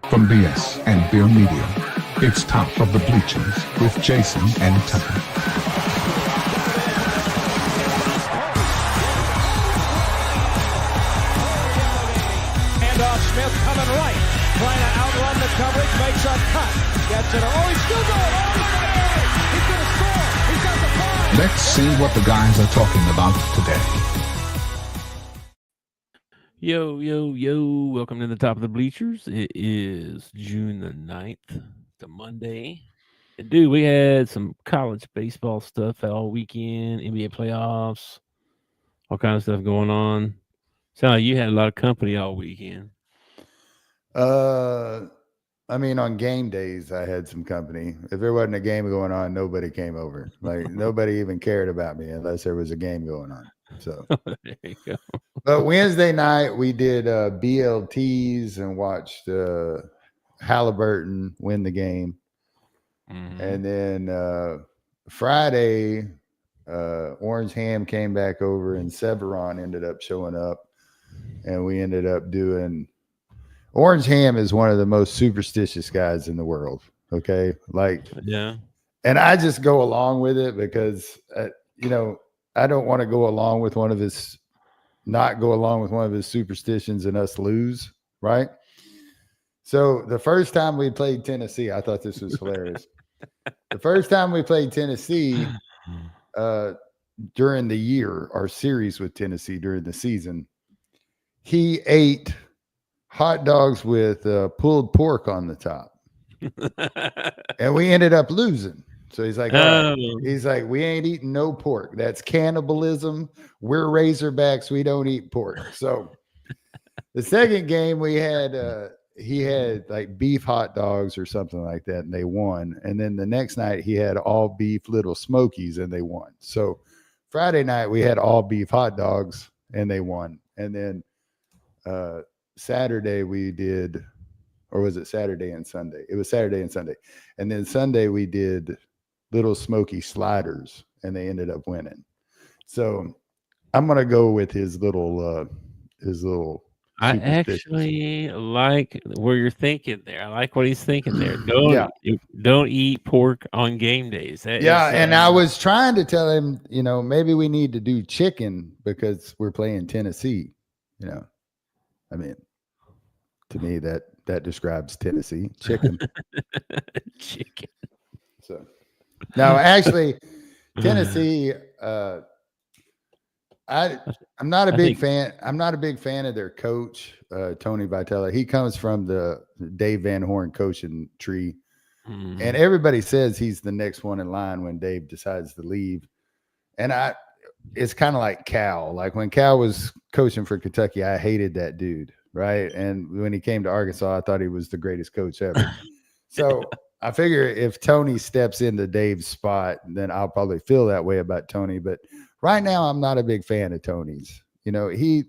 From BS and Beer Media, it's Top of the Bleachers with Jason and Tucker. Handoff, Smith coming right, trying to outrun the coverage, makes a cut, gets it. Oh, he's still going. Oh, he's got it. He's going to score. He's got the five. Let's see what the guys are talking about today. Yo, yo, yo. Welcome to the Top of the Bleachers. It is June the 9th. It's a Monday. And dude, we had some college baseball stuff all weekend, NBA playoffs, all kind of stuff going on. Sound like you had a lot of company all weekend. I mean, on game days, I had some company. If there wasn't a game going on, nobody came over. Like, nobody even cared about me unless there was a game going on. So, There you go. but Wednesday night, we did BLTs and watched Halliburton win the game. Mhm. And then Friday, Orange Ham came back over and Severon ended up showing up. And we ended up doing Orange Ham is one of the most superstitious guys in the world. Okay. Like, Yeah. and I just go along with it because, I don't want to go along with not go along with one of his superstitions and us lose. Right. So the first time we played Tennessee, I thought this was hilarious. The first time we played Tennessee during the year, our series with Tennessee during the season, he ate hot dogs with pulled pork on the top. And we ended up losing. So he's like, all right. He's like, we ain't eating no pork. That's cannibalism. We're Razorbacks. We don't eat pork. So the second game we had, he had like beef hot dogs or something like that, and they won. And then the next night he had all beef Little Smokies and they won. So Friday night we had all beef hot dogs and they won. And then Saturday we did, or was it Saturday and Sunday? It was Saturday and Sunday. And then Sunday we did Little Smoky sliders and they ended up winning. So I'm going to go with his little I actually like where you're thinking there. I like what he's thinking there. Don't eat pork on game days. And I was trying to tell him, maybe we need to do chicken because we're playing Tennessee. I mean, to me that describes Tennessee chicken. Chicken. So now, actually, Tennessee. I'm not a big fan. I'm not a big fan of their coach, Tony Vitello. He comes from the Dave Van Horn coaching tree, and everybody says he's the next one in line when Dave decides to leave. And it's kind of like Cal. Like when Cal was coaching for Kentucky, I hated that dude, right? And when he came to Arkansas, I thought he was the greatest coach ever. So I figure if Tony steps into Dave's spot, then I'll probably feel that way about Tony. But right now, I'm not a big fan of Tony's. He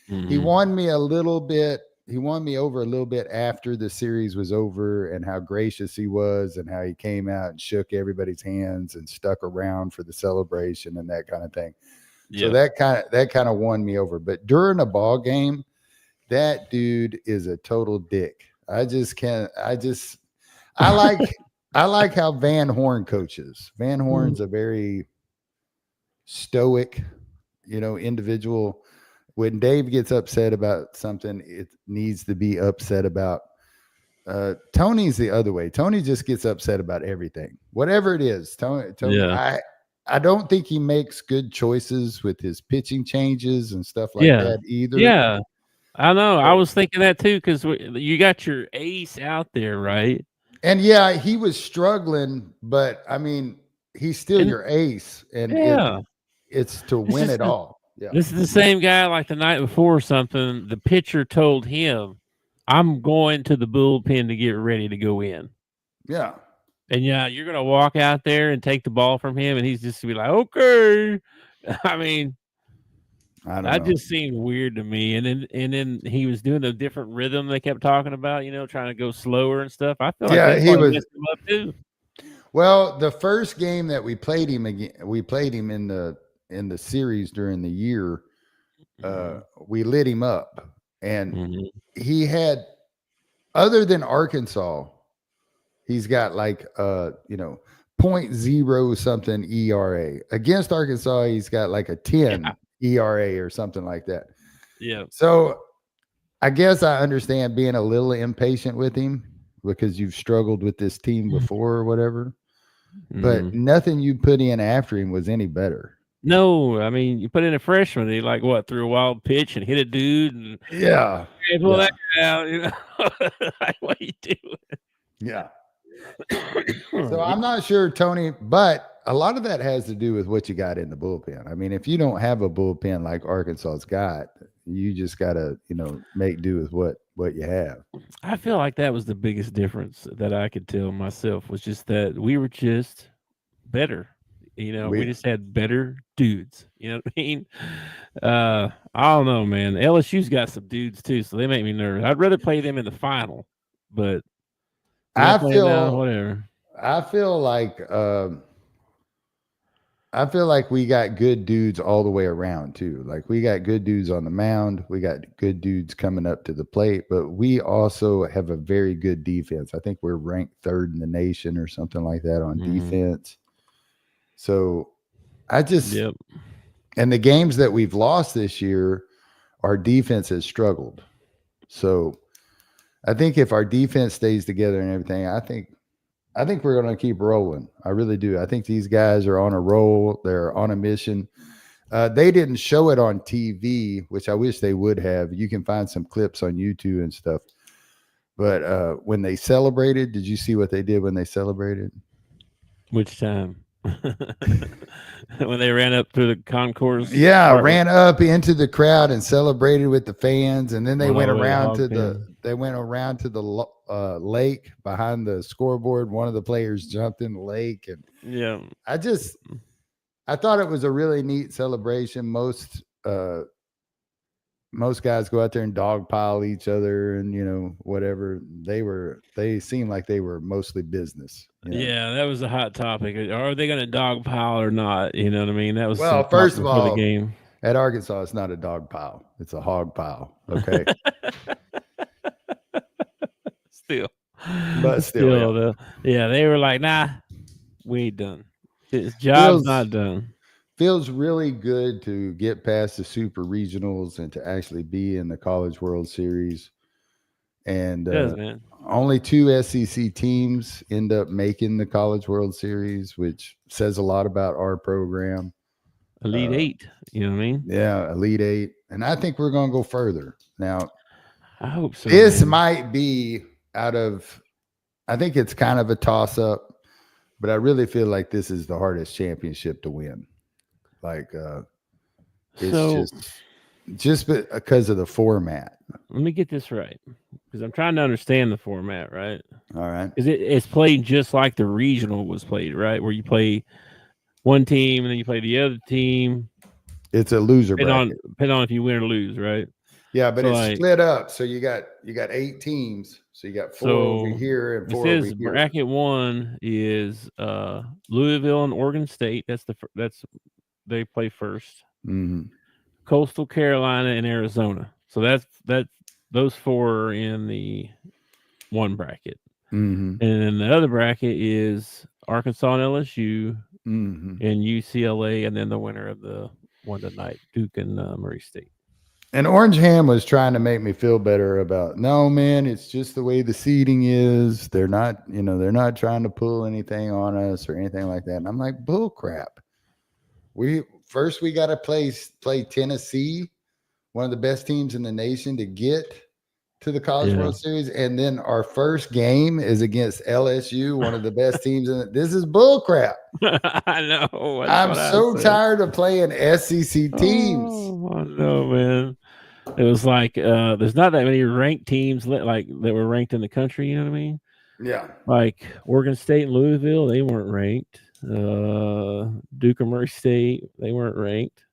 won me a little bit. He won me over a little bit after the series was over and how gracious he was and how he came out and shook everybody's hands and stuck around for the celebration and that kind of thing. Yeah. So that kind of won me over. But during a ball game, that dude is a total dick. I like how Van Horn coaches. Van Horn's a very stoic, individual. When Dave gets upset about something, it needs to be upset about. Tony's the other way. Tony just gets upset about everything, whatever it is. Tony. Yeah. I don't think he makes good choices with his pitching changes and stuff like that either. Yeah, I know. I was thinking that too because you got your ace out there, right? And yeah, he was struggling, but I mean, he's still your ace, and it's to win it all. Yeah. This is the same guy like the night before or something. The pitcher told him, I'm going to the bullpen to get ready to go in. Yeah. And you're going to walk out there and take the ball from him, and he's just going to be like, okay. I mean, that just seemed weird to me. And then he was doing a different rhythm they kept talking about, trying to go slower and stuff. I feel like he was messed him up too. Well, the first game that we played him again, we played him in the series during the year. We lit him up, and he had other than Arkansas, he's got like 0.0 something ERA. Against Arkansas, he's got like a 10 ERA or something like that. Yeah. So I guess I understand being a little impatient with him because you've struggled with this team before or whatever. But nothing you put in after him was any better. No, I mean, you put in a freshman, he threw a wild pitch and hit a dude, and pull that guy out, like, what are you doing? Yeah. So I'm not sure, Tony, but a lot of that has to do with what you got in the bullpen. I mean, if you don't have a bullpen like Arkansas's got, you just got to, make do with what you have. I feel like that was the biggest difference that I could tell myself, was just that we were just better. We just had better dudes. You know what I mean? I don't know, man. LSU's got some dudes too, so they make me nervous. I'd rather play them in the final, but I feel like we got good dudes all the way around too. Like, we got good dudes on the mound, we got good dudes coming up to the plate, but we also have a very good defense. I think we're ranked 3rd in the nation or something like that on defense. So and the games that we've lost this year, our defense has struggled. So I think if our defense stays together and everything, I think we're going to keep rolling. I really do. I think these guys are on a roll. They're on a mission. They didn't show it on TV, which I wish they would have. You can find some clips on YouTube and stuff. But when they celebrated, did you see what they did when they celebrated? Which time? When they ran up through the concourse, ran up into the crowd and celebrated with the fans, and then they went around to the lake behind the scoreboard. One of the players jumped in the lake, and I thought it was a really neat celebration. Most guys go out there and dogpile each other and whatever. They seemed like they were mostly business. Yeah, that was a hot topic. Are they going to dogpile or not? You know what I mean? That was first of all, the game at Arkansas, it's not a dog pile; it's a hog pile. Okay. Still, yeah, they were like, "Nah, we ain't done. His job's not done." Feels really good to get past the super regionals and to actually be in the College World Series. And man. Only 2 SEC teams end up making the College World Series, which says a lot about our program. Elite 8, you know what I mean? Yeah, Elite 8. And I think we're going to go further. Now, I hope so. This might be I think it's kind of a toss-up, but I really feel like this is the hardest championship to win. Like, it's just because of the format. Let me get this right, because I'm trying to understand the format, right? All right. Because it's played just like the regional was played, right? Where you play one team and then you play the other team. It's a loser bracket. Depending on if you win or lose, right? Yeah, but it's split up. So you got 8 teams. So you got 4 over here and 4 over here. Bracket 1 is Louisville and Oregon State. That's they play first. Mm-hmm. Coastal Carolina and Arizona. So that's those 4 are in the one bracket. Mm-hmm. And then the other bracket is Arkansas and LSU and UCLA, and then the winner of the one tonight, Duke and Murray State. And Orange Ham was trying to make me feel better about, no, man, it's just the way the seating is. They're not trying to pull anything on us or anything like that. And I'm like, bull crap. We got to play Tennessee, one of the best teams in the nation, to get to the College World Series. And then our first game is against LSU, one of the best teams in it. This is bull crap. I know. I'm so tired of playing SEC teams. Oh, I know, man. It was like there's not that many ranked teams that were ranked in the country. You know what I mean? Yeah. Like Oregon State and Louisville, they weren't ranked. Duke or Murray State, they weren't ranked.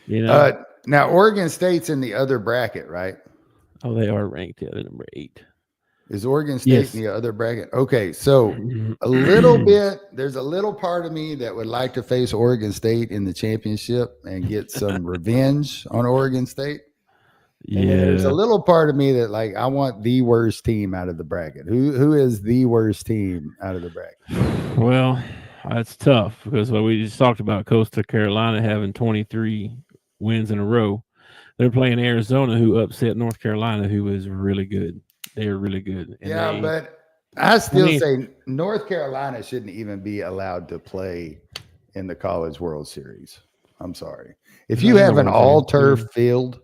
You know. Now Oregon State's in the other bracket, right? Oh, they are ranked. Yeah, they're number 8. Is Oregon State in the other bracket? Okay, so there's a little part of me that would like to face Oregon State in the championship and get some revenge on Oregon State. And then there's a Yeah. little part of me that like I want the worst team out of the bracket. Who is the worst team out of the bracket? Well, that's tough because what we just talked about, Coastal Carolina having 23 wins in a row. They're playing Arizona, who upset North Carolina, who is really good. They're really good. And Yeah, they, but I still mean- say North Carolina shouldn't even be allowed to play in the College World Series. I'm sorry. If you have an all turf field,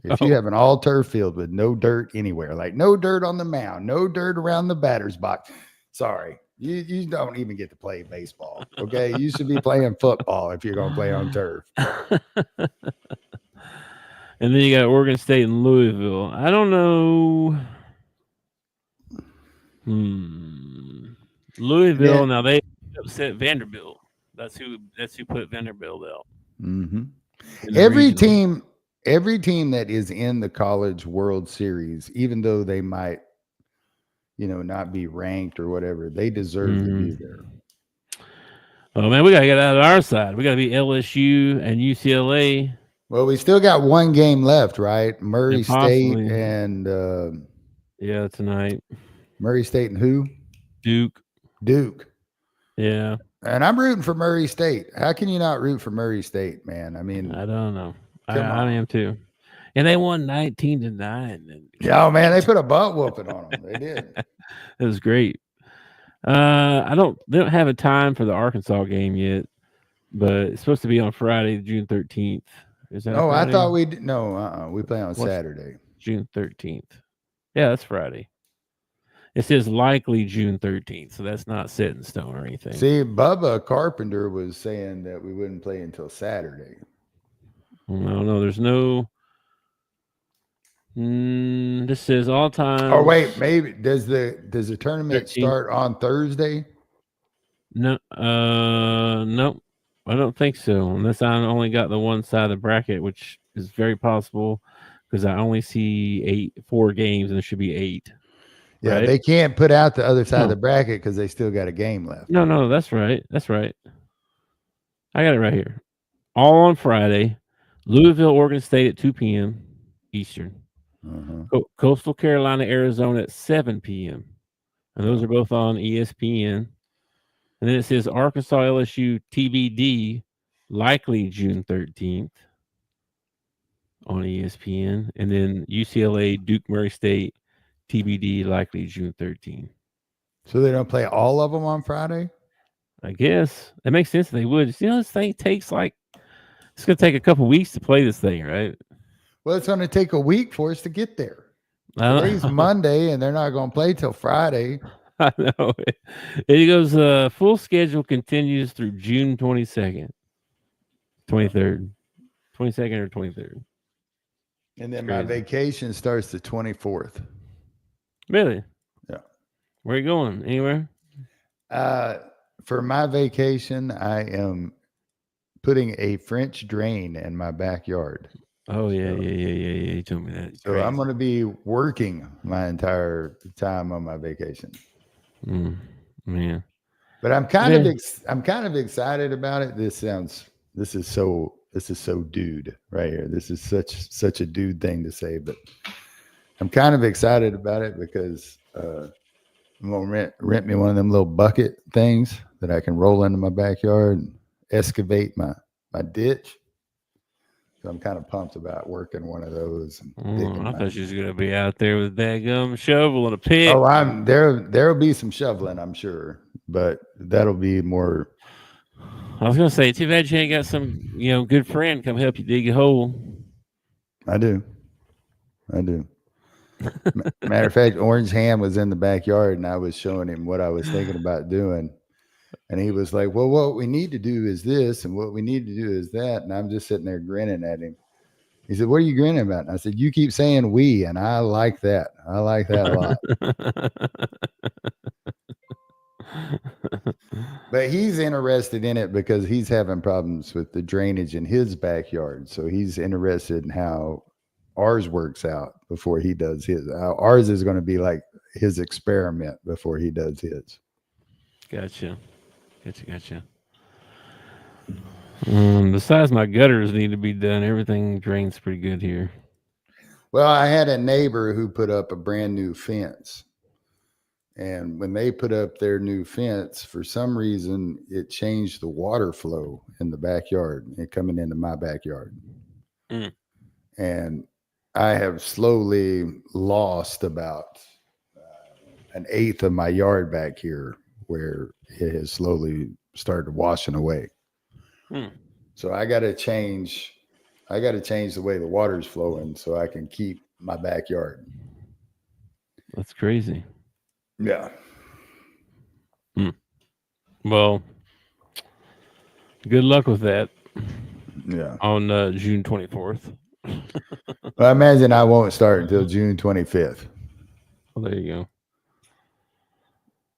you have an all turf field with no dirt anywhere, like no dirt on the mound, no dirt around the batter's box, sorry, you don't even get to play baseball. Okay, you should be playing football if you're going to play on turf. And then you got Oregon State and Louisville. I don't know. Louisville. Yeah. Now they upset Vanderbilt. That's who put Vanderbilt out. Mm-hmm. in the Every regional. team that is in the College World Series, even though they might, not be ranked or whatever, they deserve to be there. Oh man, we gotta get out of our side. We gotta be LSU and UCLA. Well, we still got one game left, right? Murray State and yeah, tonight. Murray State and who? Duke. Yeah. And I'm rooting for Murray State. How can you not root for Murray State, man? I mean, I don't know. I am too. And they won 19-9. Yeah, man, they put a butt whooping on them. They did. It was great. They don't have a time for the Arkansas game yet, but it's supposed to be on Friday, June 13th. Is that? I thought we did. No, we play on Saturday, June 13th. Yeah, that's Friday. It says likely June 13th, so that's not set in stone or anything. See, Bubba Carpenter was saying that we wouldn't play until Saturday. No, there's no. This says all time. Oh wait, maybe does the tournament 13th. start on Thursday? No, nope. I don't think so. Unless I only got the one side of the bracket, which is very possible because I only see 4 games and there should be 8. Yeah, right? they can't put out the other side of the bracket because they still got a game left. No, that's right. That's right. I got it right here. All on Friday. Louisville, Oregon State at 2 p.m. Eastern. Coastal Carolina, Arizona at 7 p.m. And those are both on ESPN. And then it says Arkansas, LSU, TBD, likely June 13th on ESPN. And then UCLA, Duke, Murray State, TBD, likely June 13th. So they don't play all of them on Friday? I guess. It makes sense they would. This thing takes it's going to take a couple weeks to play this thing, right? Well, it's going to take a week for us to get there. Today's Monday, and they're not going to play till Friday. I know. It goes, full schedule continues through June 22nd, 23rd. 22nd or 23rd. And then my vacation starts the 24th. Really? Yeah. Where are you going? Anywhere? For my vacation, I am putting a French drain in my backyard. Oh, yeah. You told me that. So I'm going to be working my entire time on my vacation. Man. But I'm kind of excited about it. This is so dude right here. This is such a dude thing to say, but I'm kind of excited about it because I'm gonna rent me one of them little bucket things that I can roll into my backyard and excavate my ditch. So I'm kind of pumped about working one of those. And I thought you was gonna be out there with that gum shovel and a pick. Oh, there'll be some shoveling, I'm sure, but that'll be more. I was gonna say, too bad you ain't got some, good friend come help you dig a hole. I do. Matter of fact, Orange Ham was in the backyard, and I was showing him what I was thinking about doing, and he was like, "Well, what we need to do is this, and what we need to do is that," and I'm just sitting there grinning at him. He said, "What are you grinning about?" And I said, "You keep saying we, and I like that. I like that a lot." But he's interested in it because he's having problems with the drainage in his backyard. So he's interested in how ours works out before he does his. Ours is going to be like his experiment before he does his. Gotcha. Besides my gutters need to be done, everything drains pretty good here. Well, I had a neighbor who put up a brand new fence. And when they put up their new fence, for some reason, it changed the water flow in the backyard and coming into my backyard. Mm. And I have slowly lost about an eighth of my yard back here where it has slowly started washing away. So I got to change the way the water's flowing so I can keep my backyard. That's crazy. Yeah. Well, good luck with that. Yeah. On June 24th. Well, I imagine I won't start until June 25th. Well, there you go.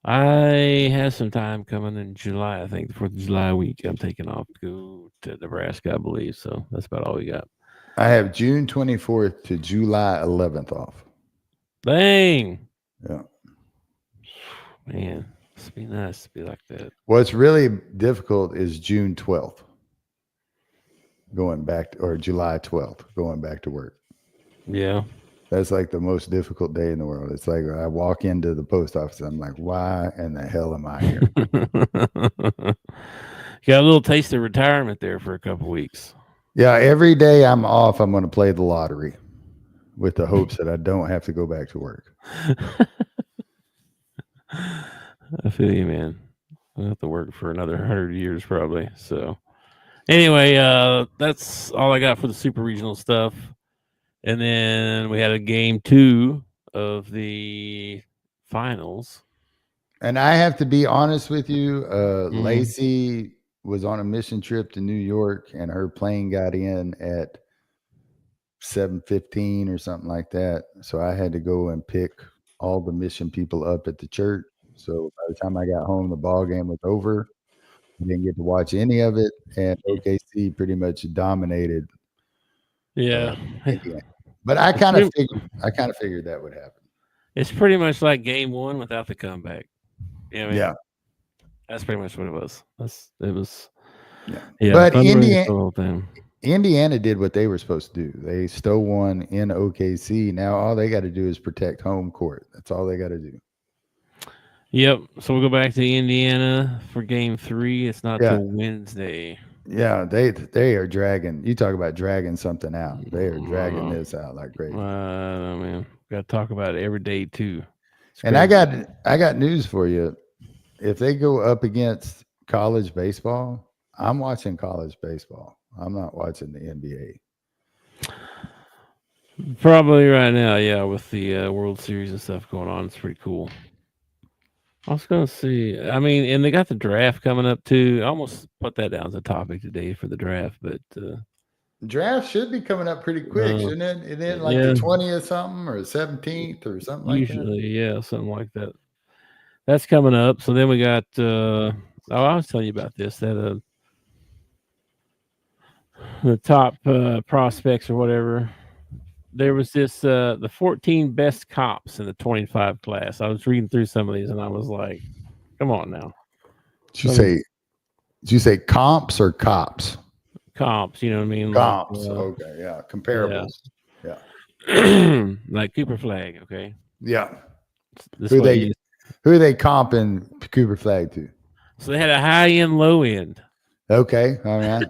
I have some time coming in July. I think the 4th of July week. I'm taking off to go to Nebraska, I believe. So that's about all we got. I have June 24th to July 11th off. Dang. Yeah. Man, it's be nice to be like that. What's really difficult is June 12th. Going back or July 12th, going back to work. Yeah. That's like the most difficult day in the world. It's like I walk into the post office. I'm like, why in the hell am I here? Got a little taste of retirement there for a couple weeks. Yeah. Every day I'm off, I'm going to play the lottery with the hopes that I don't have to go back to work. I feel you, man. I'll have to work for another 100 years probably. So anyway, that's all I got for the super regional stuff. And then we had a game 2 of the finals. And I have to be honest with you. Lacey was on a mission trip to New York and her plane got in at 7:15 or something like that. So I had to go and pick all the mission people up at the church. So by the time I got home, the ball game was over. I didn't get to watch any of it. And OKC pretty much dominated. Yeah. But I kind of figured that would happen. It's pretty much like game 1 without the comeback. You know what I mean? Yeah. That's pretty much what it was. Yeah. But Indiana did what they were supposed to do. They stole one in OKC. Now all they got to do is protect home court. That's all they got to do. Yep. So we'll go back to Indiana for game 3. It's not till Wednesday. Yeah, they are dragging. You talk about dragging something out. They are dragging this out like crazy. Man, got to talk about it every day too. And I got news for you. If they go up against college baseball, I'm watching college baseball. I'm not watching the NBA. Probably right now, yeah, with the World Series and stuff going on, it's pretty cool. I was going to see, I mean, and they got the draft coming up too. I almost put that down as a topic today for the draft, but draft should be coming up pretty quick, shouldn't it? And then like the 20th something or 17th or something like that. Usually, yeah, something like that. That's coming up. So then we got I was telling you about this, that the top prospects or whatever. There was this the 14 best cops in the 25 class. I was reading through some of these and I was like, come on now. Did you say comps or cops? Comps, you know what I mean? Comps. Like, okay, yeah. Comparables. Yeah. Like Cooper Flag, okay? Yeah. Who are they comping Cooper Flag to? So they had a high end, low end. Okay. All right.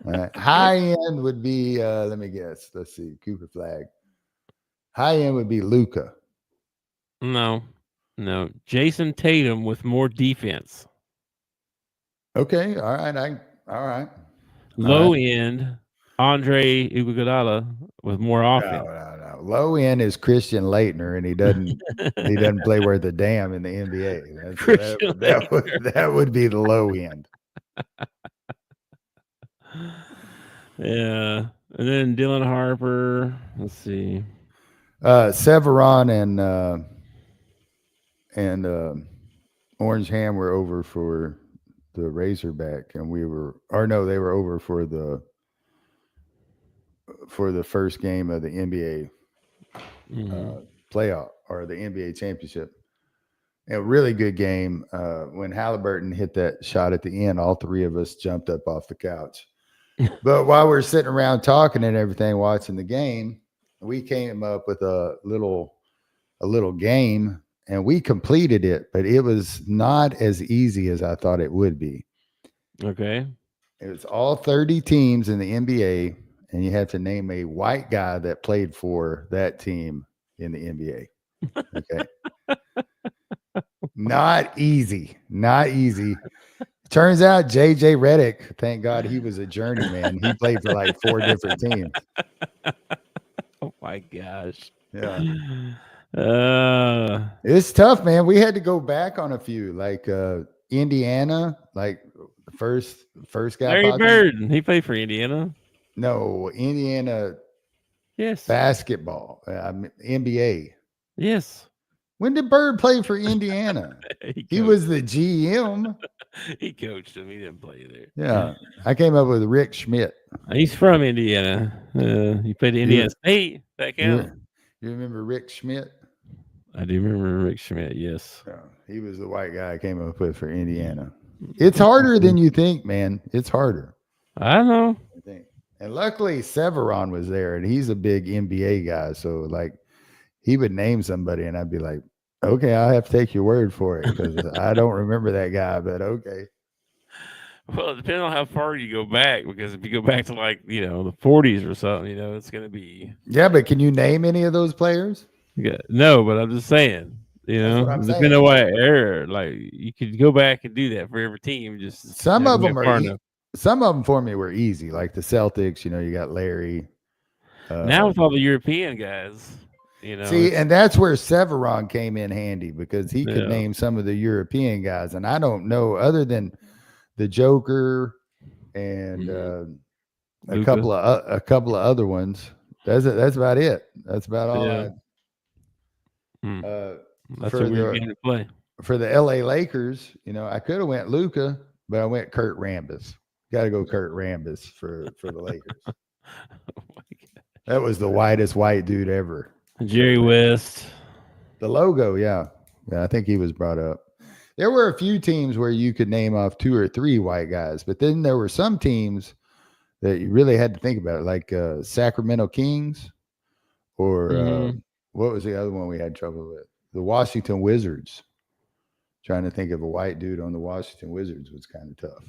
All right. High end would be let me guess. Let's see. Cooper Flag. High end would be Luka. No. Jason Tatum with more defense. Okay. All right. All right. Low end, Andre Iguodala with more offense. No. Low end is Christian Laettner, and he doesn't play worth a damn in the NBA. That would be the low end. Yeah, and then Dylan Harper. Let's see. Severon and Orange Ham were over for the Razorback, and they were over for the first game of the NBA playoff or the NBA championship. A really good game. When Halliburton hit that shot at the end, all three of us jumped up off the couch. But while we're sitting around talking and everything, watching the game, we came up with a little game, and we completed it, but it was not as easy as I thought it would be. Okay. It was all 30 teams in the NBA, and you have to name a white guy that played for that team in the NBA. Okay. Not easy. Not easy. Turns out JJ Redick, thank God he was a journeyman. He played for like 4 different teams. Oh my gosh. Yeah. Uh, It's tough, man. We had to go back on a few, like Indiana, like the first guy. Larry Bird. He played for Indiana. No, Indiana Yes. basketball, NBA. Yes. When did Bird play for Indiana? He was the GM. He coached him. He didn't play there. Yeah. I came up with Rick Schmidt. He's from Indiana. He played at Indiana State. That counts. You remember Rick Schmidt? I do remember Rick Schmidt. Yes. Yeah, he was the white guy I came up with for Indiana. It's harder than you think, man. It's harder. I know. I think. And luckily Severon was there, and he's a big NBA guy. So like he would name somebody and I'd be like, okay, I'll have to take your word for it because I don't remember that guy, but okay. Well, it depends on how far you go back, because if you go back to like, the 40s or something, it's going to be. Yeah, but can you name any of those players? Yeah, no, but I'm just saying, depending on what era, like you could go back and do that for every team. Just some of them some of them for me were easy, like the Celtics. You got Larry. Now with all the European guys, see, and that's where Severon came in handy because he could name some of the European guys, and I don't know other than the Joker and a couple of other ones. That's about it. That's about all. Yeah. That's a weird game to play. For the LA Lakers, I could have went Luka, but I went Kurt Rambis. Got to go Kurt Rambis for the Lakers. Oh my God. That was the whitest white dude ever. Jerry West. The logo, yeah. I think he was brought up. There were a few teams where you could name off 2 or 3 white guys, but then there were some teams that you really had to think about, like Sacramento Kings or what was the other one we had trouble with? The Washington Wizards. Trying to think of a white dude on the Washington Wizards was kind of tough.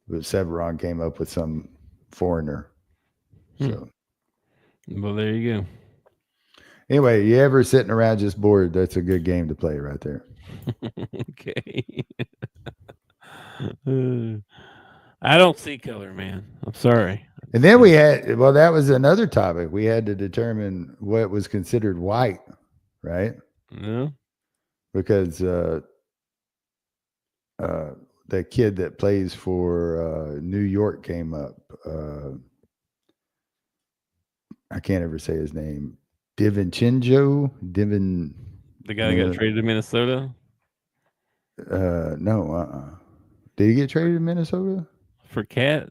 But Severon came up with some foreigner. So, well, there you go. Anyway, you ever sitting around just bored? That's a good game to play right there. Okay. I don't see color, man. I'm sorry. And then we had, that was another topic. We had to determine what was considered white, right? Yeah. Because the kid that plays for New York came up. I can't ever say his name. The guy that got traded to Minnesota? No. Did he get traded to Minnesota? For Cat?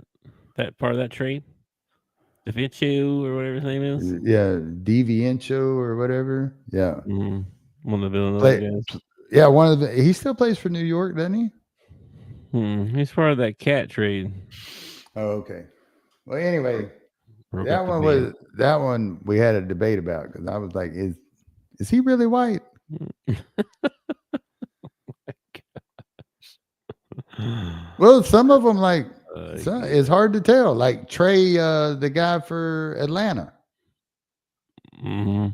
That part of that trade? DiVincio or whatever his name is? Yeah, DiVincio or whatever. Yeah. Mm-hmm. One of the Villanova guys. Yeah, he still plays for New York, doesn't he? He's part of that Cat trade. Oh, okay. Well, anyway, that one we had a debate about because I was like, is he really white? Well, some of them it's hard to tell. Like Trey, the guy for Atlanta. Mm-hmm.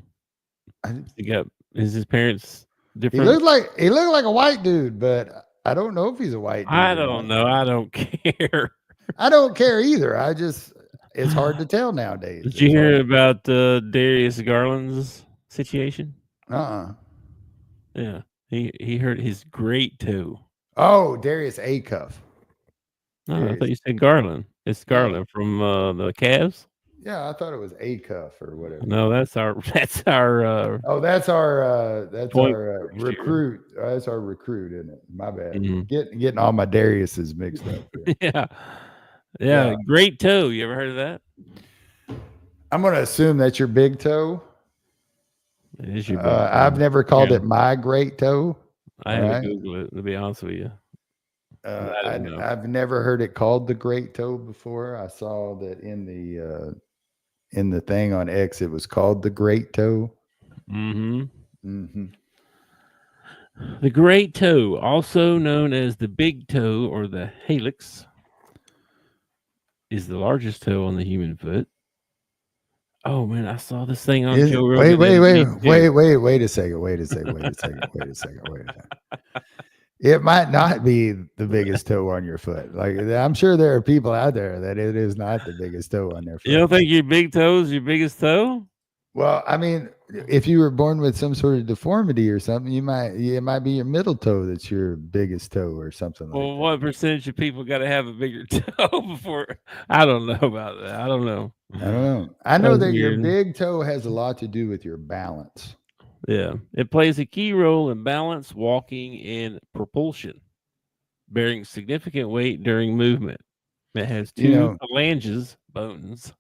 Is his parents different? He looked like a white dude, but I don't know if he's a white dude. I don't know. I don't care. I don't care either. It's hard to tell nowadays. Did you hear about Darius Garland's situation? Yeah, he hurt his great toe. Oh, Darius Acuff. No, I thought you said Garland. It's Garland from the Cavs. Yeah, I thought it was Acuff or whatever. No, that's our. That's our recruit. That's our recruit, isn't it? My bad. Mm-hmm. Getting all my Dariuses mixed up. Yeah. Great toe. You ever heard of that? I'm going to assume that's your big toe. It is your big toe. I've never called it my great toe. I had to Google it, to be honest with you. I've never heard it called the great toe before. I saw that in the in the thing on X, it was called the great toe. Mm-hmm. Mm-hmm. The great toe, also known as the big toe or the hallux, is the largest toe on the human foot. Oh man, I saw this thing on Joe Rogan. Wait a second. It might not be the biggest toe on your foot. Like, I'm sure there are people out there that it is not the biggest toe on their foot. You don't think your big toe is your biggest toe? Well, I mean, if you were born with some sort of deformity or something, it might be your middle toe that's your biggest toe or something like that. Well, what percentage of people got to have a bigger toe before? I don't know about that. I don't know. I know that your big toe has a lot to do with your balance. Yeah, it plays a key role in balance, walking, and propulsion, bearing significant weight during movement. It has two phalanges, bones,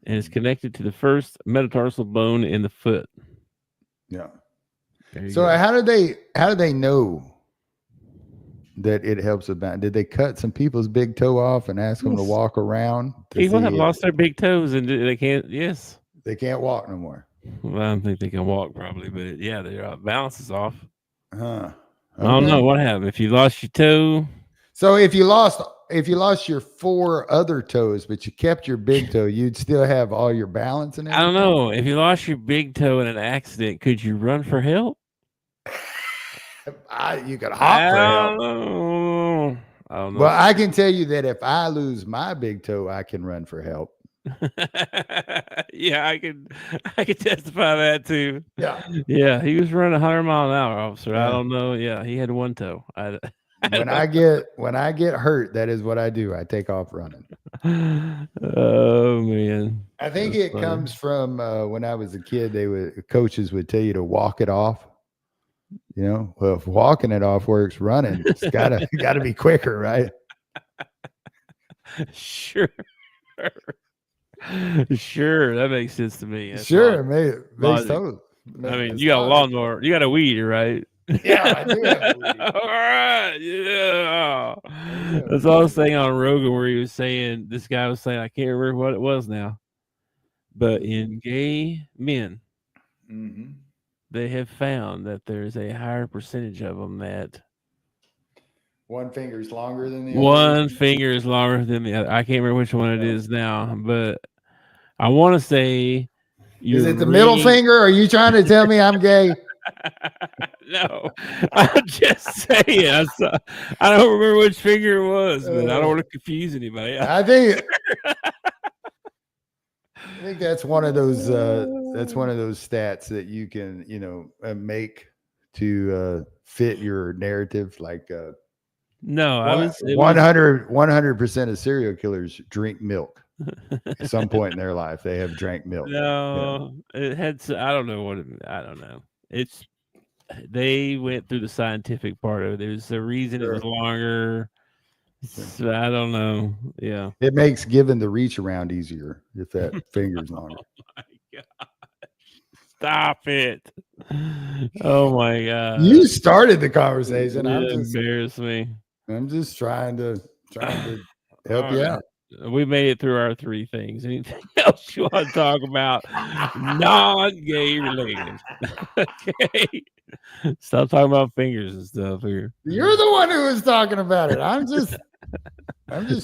and is connected to the first metatarsal bone in the foot. Yeah. So how do they know that it helps with balance? Did they cut some people's big toe off and ask them to walk around? People have lost their big toes and they can't. Yes, they can't walk no more. Well, I don't think they can walk probably, but yeah, their balance is off. Okay. I don't know what happened. If you lost your toe, so if you lost your 4 other toes, but you kept your big toe, you'd still have all your balance and everything? I don't know. If you lost your big toe in an accident, could you run for help? You could hop for help. I don't know. Well, I can tell you that if I lose my big toe, I can run for help. Yeah, I can testify that too. Yeah, he was running 100 mile an hour, officer. I don't know. Yeah, he had one toe. When I get hurt, that is what I do. I take off running. Oh man, I think it comes from when I was a kid. Coaches would tell you to walk it off. Well, if walking it off works, running it's gotta be quicker, right? Sure. Sure, that makes sense to me. That's sure, makes total. I mean, you got a lawnmower, you got a weed, right? Yeah, I do have a weed. All right, yeah. That's all I was saying on Rogan, where he was saying, this guy was saying, I can't remember what it was now, but in gay men, they have found that there's a higher percentage of them that one finger is longer than the other. One finger is longer than the other. I can't remember which one it is now, but I want to say, is it the middle finger? Or are you trying to tell me I'm gay? No, I'm just saying. I don't remember which finger it was, but I don't want to confuse anybody. I think that's one of those. That's one of those stats that you can, make to fit your narrative. Like, no, 100% of serial killers drink milk. At some point in their life, they have drank milk. No, it had. I don't know what. I don't know. They went through the scientific part of it. There's a reason it was longer. So I don't know. Yeah, it makes giving the reach around easier if that finger's longer. Oh my god! Stop it! Oh my god! You started the conversation. Embarrass me. I'm just trying to help you out. We made it through our 3 things. Anything else you want to talk about? Non-gay related. Okay. Stop talking about fingers and stuff here. You're the one who was talking about it. I'm just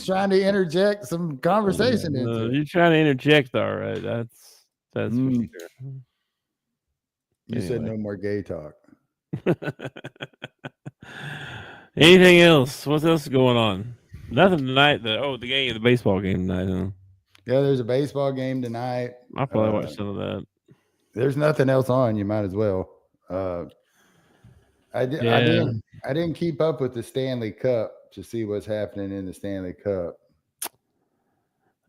trying to interject some conversation into it. You're trying to interject, all right. That's what you're doing. You said no more gay talk. Anything else? What else is going on? Nothing tonight. The baseball game tonight. Huh? Yeah, there's a baseball game tonight. I'll probably watch some of that. There's nothing else on. You might as well. I didn't keep up with the Stanley Cup to see what's happening in the Stanley Cup.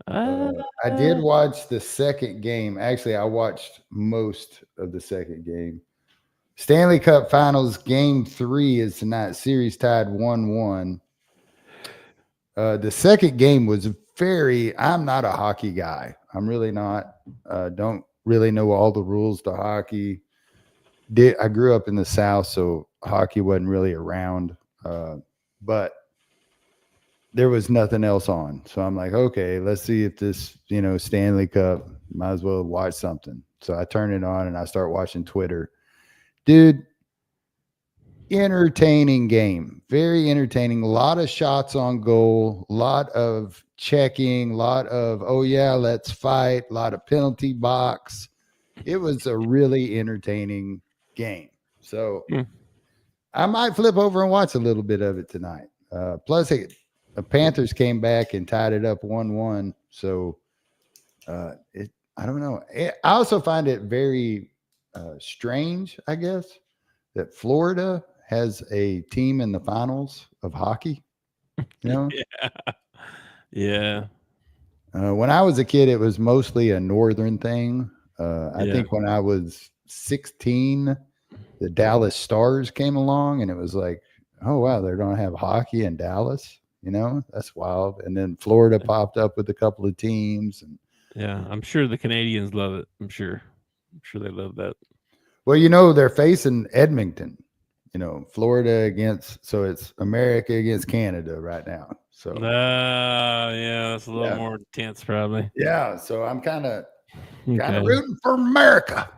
I did watch the second game. Actually, I watched most of the second game. Stanley Cup Finals Game 3 is tonight. Series tied 1-1. The second game was I'm not a hockey guy. I'm really not. Don't really know all the rules to hockey. I grew up in the South, so hockey wasn't really around. But there was nothing else on. So I'm like, okay, let's see if this, Stanley Cup, might as well watch something. So I turn it on and I start watching Twitter. Dude, entertaining game. Very entertaining. A lot of shots on goal, a lot of checking, a lot of, oh yeah, let's fight, a lot of penalty box. It was a really entertaining game. So I might flip over and watch a little bit of it tonight. Plus, the Panthers came back and tied it up 1-1. So I don't know. I also find it very strange, I guess, that Florida has a team in the finals of hockey. Yeah. When I was a kid, it was mostly a northern thing. I think when I was 16, the Dallas Stars came along, and it was like, oh wow, they're going to have hockey in Dallas. That's wild. And then Florida popped up with a couple of teams, and I'm sure the Canadians love it. I'm sure they love that. Well, they're facing Edmonton. Florida so it's America against Canada right now. So that's a little more intense, probably. Yeah, so I'm kind of rooting for America.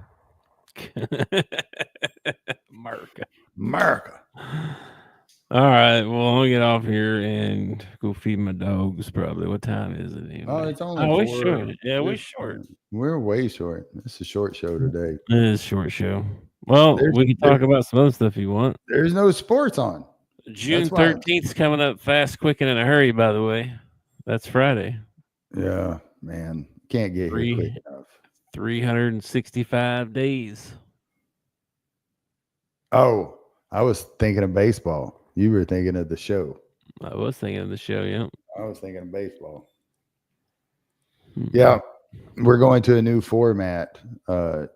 America. All right, well, I'll get off here and go feed my dogs. Probably. What time is it anyway? Oh, it's only. We're short. Yeah, we're short. We're way short. It's a short show today. It is a short show. Well, we can talk about some other stuff if you want. There's no sports on. June 13th is coming up fast, quick, and in a hurry, by the way. That's Friday. Yeah, man. Can't get here quick enough. 365 days. Oh, I was thinking of baseball. You were thinking of the show. I was thinking of the show, yeah. I was thinking of baseball. Yeah. We're going to a new format,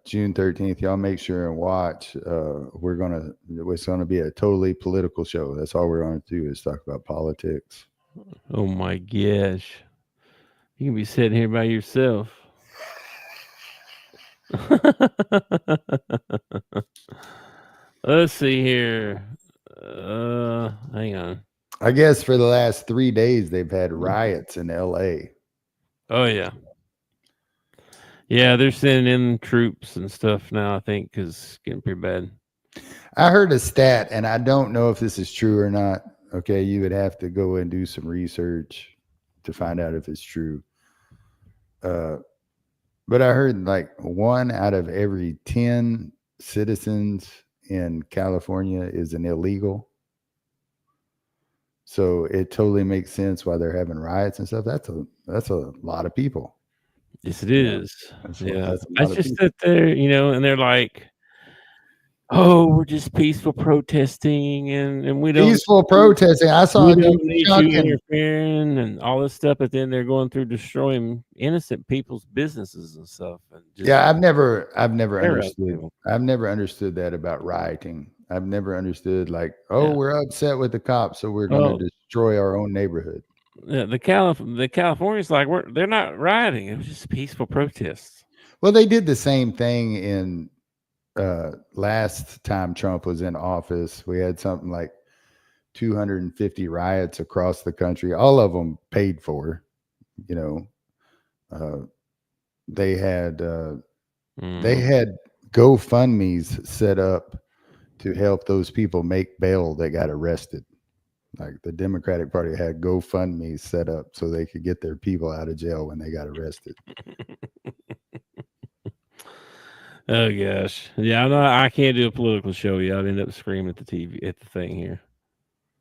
June 13th. Y'all make sure and watch. It's going to be a totally political show. That's all we're going to do is talk about politics. Oh my gosh. You can be sitting here by yourself. Let's see here. Hang on. I guess for the last 3 days, they've had riots in LA. Oh, yeah. Yeah, they're sending in troops and stuff now, I think, because it's getting pretty bad. I heard a stat, and I don't know if this is true or not. Okay, you would have to go and do some research to find out if it's true. But I heard like 1 out of every 10 citizens in California is an illegal. So it totally makes sense why they're having riots and stuff. That's a lot of people. Yes, it is. Yeah. I just sit there, and they're like, oh, we're just peaceful protesting and we don't peaceful protesting. I saw we don't need you interfering and all this stuff, but then they're going through destroying innocent people's businesses and stuff. And I've never understood. I've never understood that about rioting. I've never understood we're upset with the cops, so we're going to destroy our own neighborhood. Yeah, the Californians they're not rioting. It was just peaceful protests. Well, they did the same thing in last time Trump was in office. We had something like 250 riots across the country, all of them paid for. They had GoFundMes set up to help those people make bail that got arrested. Like the Democratic Party had GoFundMe set up so they could get their people out of jail when they got arrested. Oh gosh, yeah, I can't do a political show yet. I'd end up screaming at the TV at the thing here.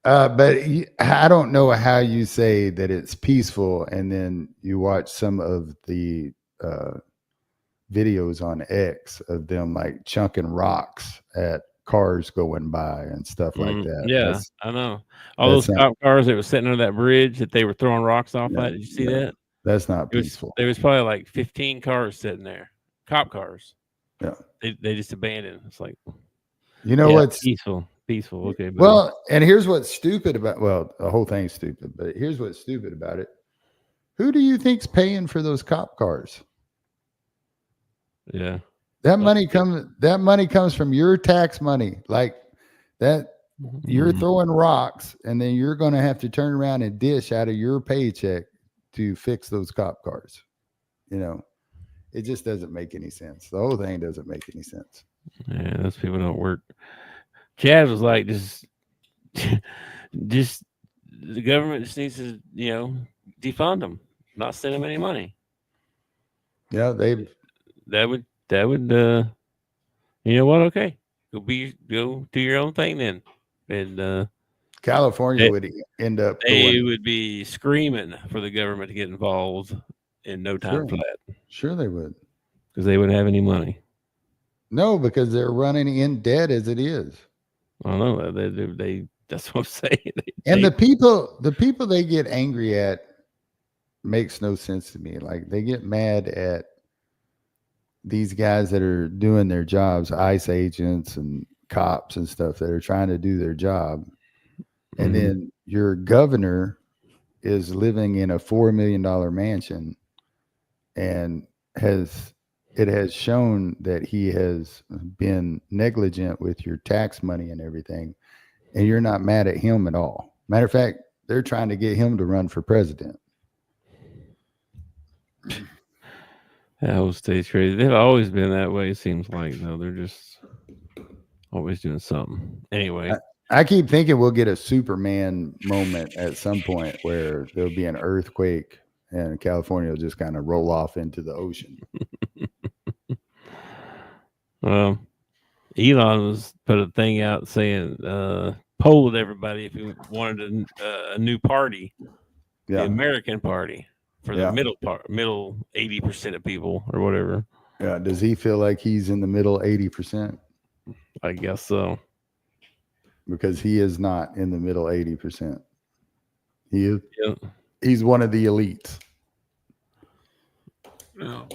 But I don't know how you say that it's peaceful, and then you watch some of the videos on X of them like chunking rocks at cars going by and stuff like that. Yeah, I know. All those cop cars that were sitting under that bridge that they were throwing rocks off at. Did you see that? That's not peaceful. There was probably like 15 cars sitting there, cop cars. Yeah, they just abandoned. It's like, what's peaceful. Okay. Buddy. Well, and here's what's stupid about. Well, the whole thing's stupid, but here's what's stupid about it. Who do you think's paying for those cop cars? Yeah. That money comes from your tax money. Like that You're throwing rocks, and then you're going to have to turn around and dish out of your paycheck to fix those cop cars. It just doesn't make any sense. The whole thing doesn't make any sense. Yeah, those people don't work. Chad was like, just the government just needs to, defund them, not send them any money. Yeah, that would you know what? Okay, go do your own thing then, and California would end up. They would be screaming for the government to get involved in no time flat. Sure, they would, because they wouldn't have any money. No, because they're running in debt as it is. I don't know. They that's what I'm saying. The people they get angry at makes no sense to me. Like, they get mad at these guys that are doing their jobs, ICE agents and cops and stuff that are trying to do their job. And then your governor is living in a $4 million mansion and it has shown that he has been negligent with your tax money and everything. And you're not mad at him at all. Matter of fact, they're trying to get him to run for president. That whole state's crazy. They've always been that way, it seems like. No, they're just always doing something. Anyway. I keep thinking we'll get a Superman moment at some point where there'll be an earthquake and California will just kind of roll off into the ocean. Well, Elon was put a thing out saying, polled everybody if he wanted a new party, the American Party, for the middle 80% of people or whatever. Yeah. Does he feel like he's in the middle 80%? I guess so. Because he is not in the middle 80%. He is. Yeah. He's one of the elites. No.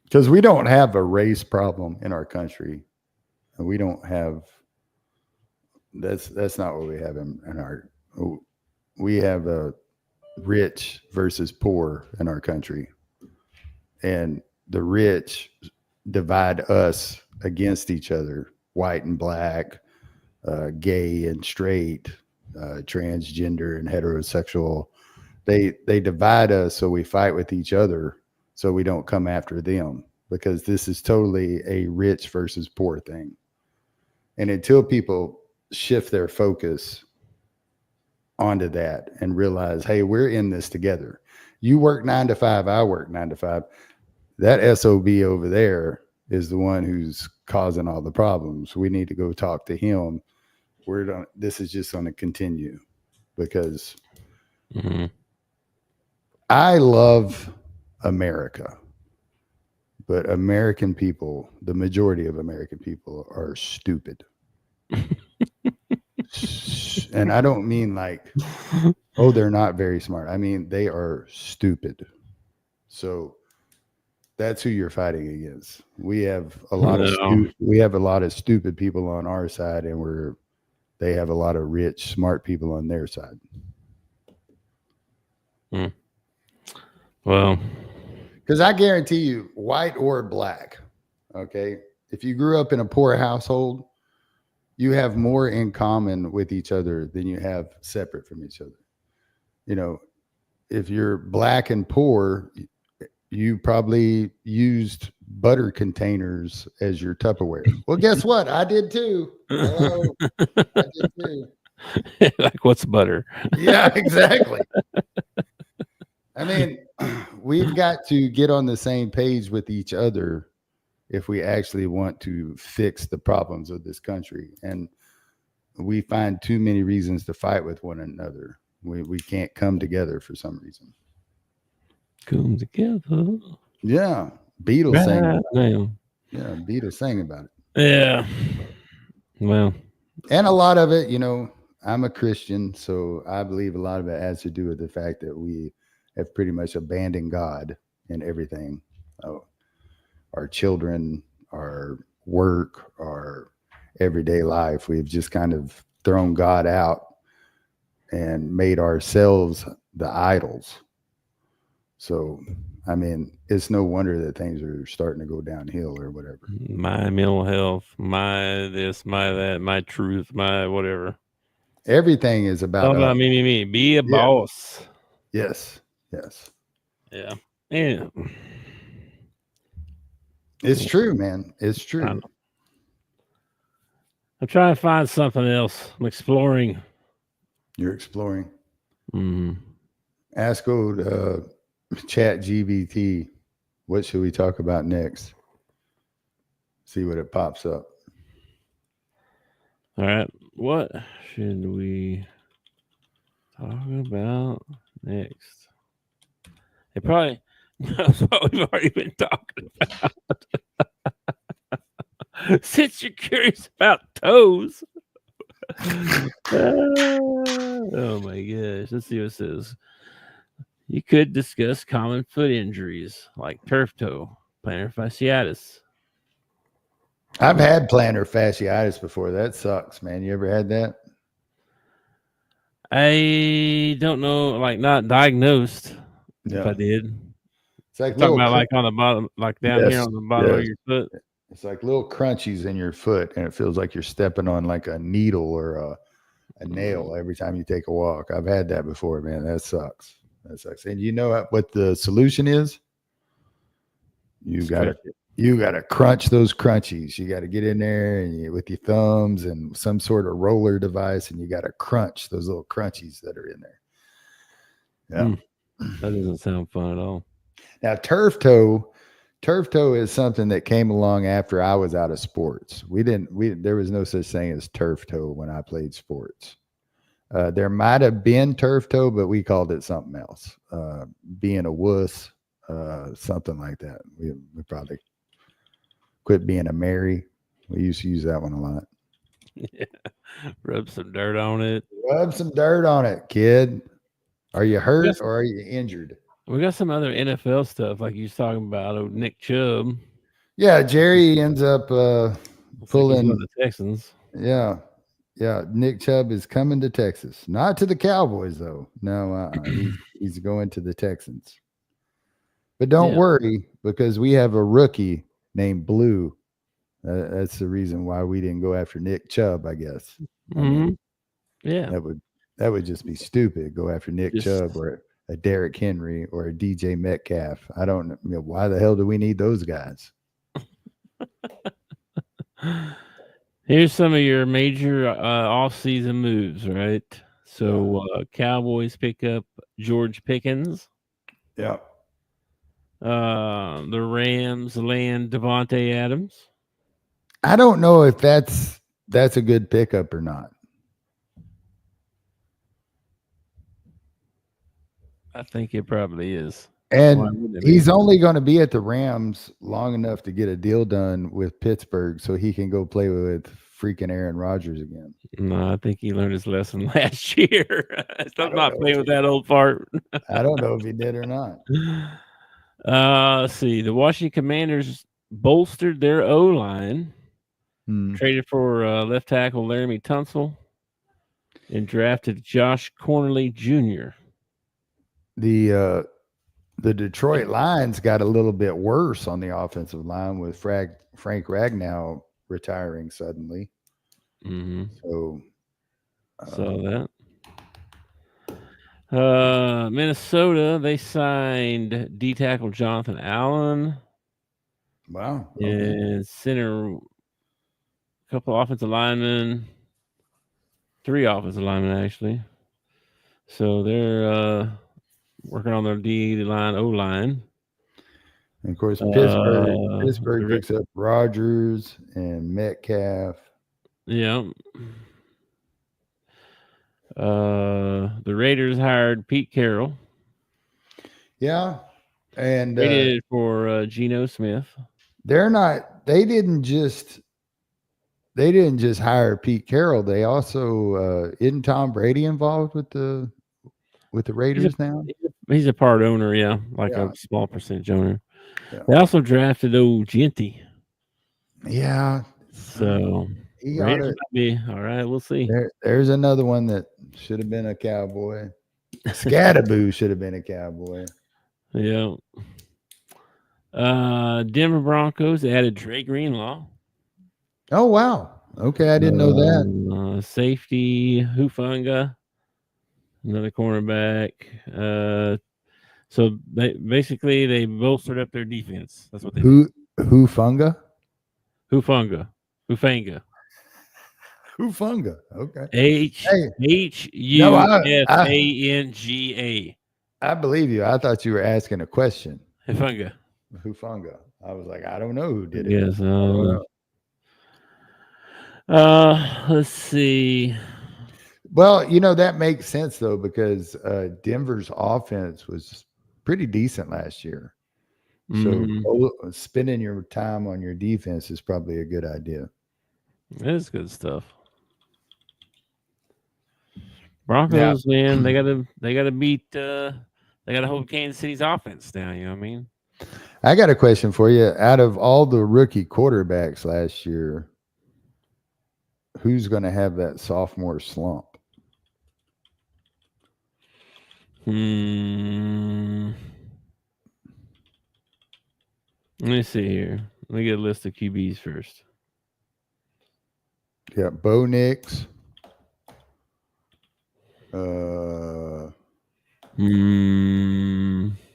Because we don't have a race problem in our country. And we don't have. That's not what we have in our. We have a rich versus poor in our country, and the rich divide us against each other, white and black. Gay and straight, transgender and heterosexual. They divide us so we fight with each other so we don't come after them, because this is totally a rich versus poor thing. And until people shift their focus onto that and realize, hey, we're in this together. You work 9 to 5, I work 9 to 5. That SOB over there is the one who's causing all the problems. We need to go talk to him. This is just going to continue, because I love America, but American people, the majority of American people, are stupid. And I don't mean like, oh, they're not very smart. I mean, they are stupid. So that's who you're fighting against. We have a lot of stupid people on our side, and they have a lot of rich, smart people on their side. Well, because I guarantee you, white or black, okay, if you grew up in a poor household, you have more in common with each other than you have separate from each other. If you're black and poor, you probably used butter containers as your Tupperware. Well, guess what? I did too. Hello. I did too. Like, what's butter? Yeah, exactly. I mean, we've got to get on the same page with each other if we actually want to fix the problems of this country. And we find too many reasons to fight with one another. We can't come together for some reason. Come together. Yeah. Beatles sang about it. Yeah, Beatles sang about it. Yeah. Well. And a lot of it, I'm a Christian, so I believe a lot of it has to do with the fact that we have pretty much abandoned God in everything. Our children, our work, our everyday life. We've just kind of thrown God out and made ourselves the idols. So, I mean, it's no wonder that things are starting to go downhill or whatever. My mental health, my this, my that, my truth, my whatever. Everything is about All about us. me. Be a Yeah. boss. Yes. Yeah. And It's true, man. It's true. I'm trying to find something else. I'm exploring. You're exploring. Mm. Ask old Chat GBT, what should we talk about next? See what it pops up. All right. What should we talk about next? It probably knows what we've already been talking about. Since you're curious about toes. Oh my gosh. Let's see what it says. You could discuss common foot injuries like turf toe, plantar fasciitis. I've had plantar fasciitis before. That sucks, man. You ever had that? I don't know, like not diagnosed. If I did. It's like talking about like on the bottom, like down here on the bottom of your foot. It's like little crunchies in your foot, and it feels like you're stepping on like a needle or a nail every time you take a walk. I've had that before, man. That sucks. And you know what the solution is? You gotta crunch those crunchies. You got to get in there and with your thumbs and some sort of roller device, and you got to crunch those little crunchies that are in there. Yeah, that doesn't sound fun at all. Now, turf toe is something that came along after I was out of sports. There was no such thing as turf toe when I played sports. There might have been turf toe, but we called it something else. Being a wuss, something like that. We probably quit being a Mary. We used to use that one a lot. Yeah. Rub some dirt on it. Rub some dirt on it, kid. Are you hurt or are you injured? We got some other NFL stuff, like you was talking about. Nick Chubb. Yeah, Jerry ends up pulling the Texans. Yeah. Nick Chubb is coming to Texas, not to the Cowboys though. No, he's going to the Texans. But don't worry, because we have a rookie named Blue. That's the reason why we didn't go after Nick Chubb, I guess. Yeah, that would just be stupid. Go after Nick Chubb or a Derrick Henry or a DJ Metcalf. I don't know why the hell do we need those guys. Here's some of your major off-season moves, right? So Cowboys pick up George Pickens. Yeah. The Rams land Devontae Adams. I don't know if that's a good pickup or not. I think it probably is. And he's only going to be at the Rams long enough to get a deal done with Pittsburgh so he can go play with freaking Aaron Rodgers again. No, I think he learned his lesson last year. Stop not playing with that old fart. I don't know if he did or not. Let's see. The Washington Commanders bolstered their O-line, traded for left tackle Laramie Tunsil, and drafted Josh Cornerly Jr. The Detroit Lions got a little bit worse on the offensive line with Frank Ragnow retiring suddenly. So that. Minnesota, they signed D tackle Jonathan Allen. Wow. Okay. And center, a couple offensive linemen, 3 offensive linemen actually. So they're working on their D line, O line. And of course, Pittsburgh picks up Rodgers and Metcalf. Yeah. The Raiders hired Pete Carroll. Yeah. And they did it for Geno Smith. They didn't just hire Pete Carroll. They also isn't Tom Brady involved with the Raiders now? He's a part owner, a small percentage owner. Yeah. They also drafted old Genty. Yeah. So Raiders might be all right. We'll see. There's another one that should have been a Cowboy. Scatterboo should have been a Cowboy. Yeah. Denver Broncos added Dre Greenlaw. Oh wow. Okay, I didn't know that. Safety, Hufanga, another cornerback. So they bolstered up their defense. That's what they did. Hufanga? Hufanga. Hufanga. Okay. Hufanga. I believe you. I thought you were asking a question. Hufanga. Hufanga. I was like, I don't know who did it. Yes. Let's see. Well, that makes sense though, because Denver's offense was pretty decent last year. So spending your time on your defense is probably a good idea. That's good stuff. Broncos, man, they gotta beat they gotta hold Kansas City's offense down, you know what I mean? I got a question for you. Out of all the rookie quarterbacks last year, who's gonna have that sophomore slump? Let me see here. Let me get a list of QBs first. Yeah, Bo Nix.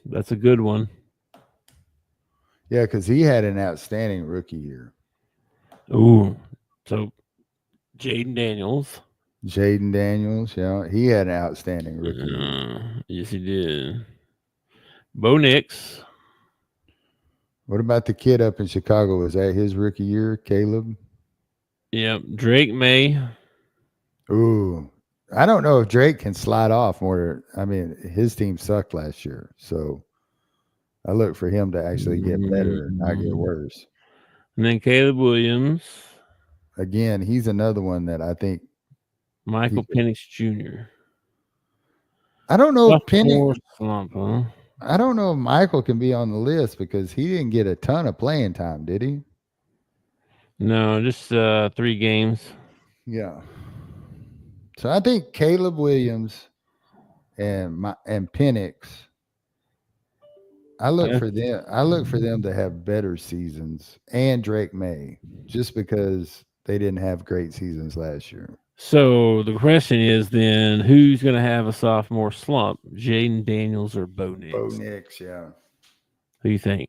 That's a good one. Yeah, because he had an outstanding rookie year. Ooh. So Jaden Daniels, yeah. He had an outstanding rookie year. Yes, he did. Bo Nix. What about the kid up in Chicago? Was that his rookie year, Caleb? Yep. Drake May. Ooh. I don't know if Drake can slide off more. I mean, his team sucked last year. So I look for him to actually get better, not get worse. And then Caleb Williams. Again, he's another one that I think. Michael Penix Jr. I don't know if Penix. Slump, huh? I don't know if Michael can be on the list because he didn't get a ton of playing time, did he? No, just 3 games. Yeah. So I think Caleb Williams and Penix. I look for them. I look for them to have better seasons, and Drake May, just because they didn't have great seasons last year. So the question is then, who's going to have a sophomore slump? Jaden Daniels or Bo Nix? Bo Nix, yeah. Who do you think?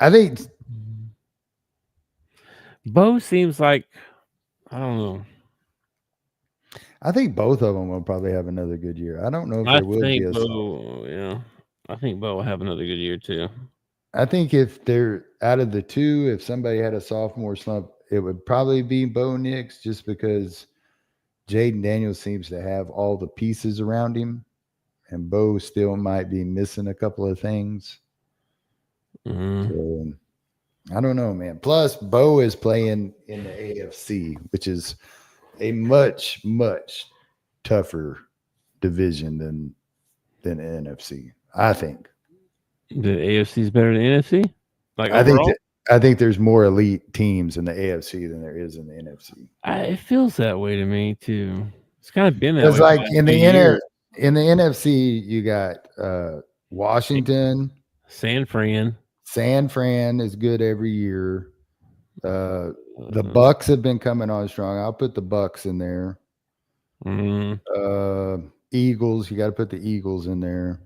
I think Bo seems like, I don't know. I think both of them will probably have another good year. I don't know if there will be a Bo, yeah. I think Bo will have another good year too. I think if they're out of the two, if somebody had a sophomore slump, it would probably be Bo Nix, just because Jaden Daniels seems to have all the pieces around him, and Bo still might be missing a couple of things. So, I don't know, man. Plus, Bo is playing in the AFC, which is a much, much tougher division than the NFC. I think the AFC is better than NFC. Like I think there's more elite teams in the AFC than there is in the NFC. It feels that way to me too. It's kind of been that way. It's like in the NFC, you got Washington, San Fran. San Fran is good every year. The Bucks have been coming on strong. I'll put the Bucks in there. Eagles, you got to put the Eagles in there.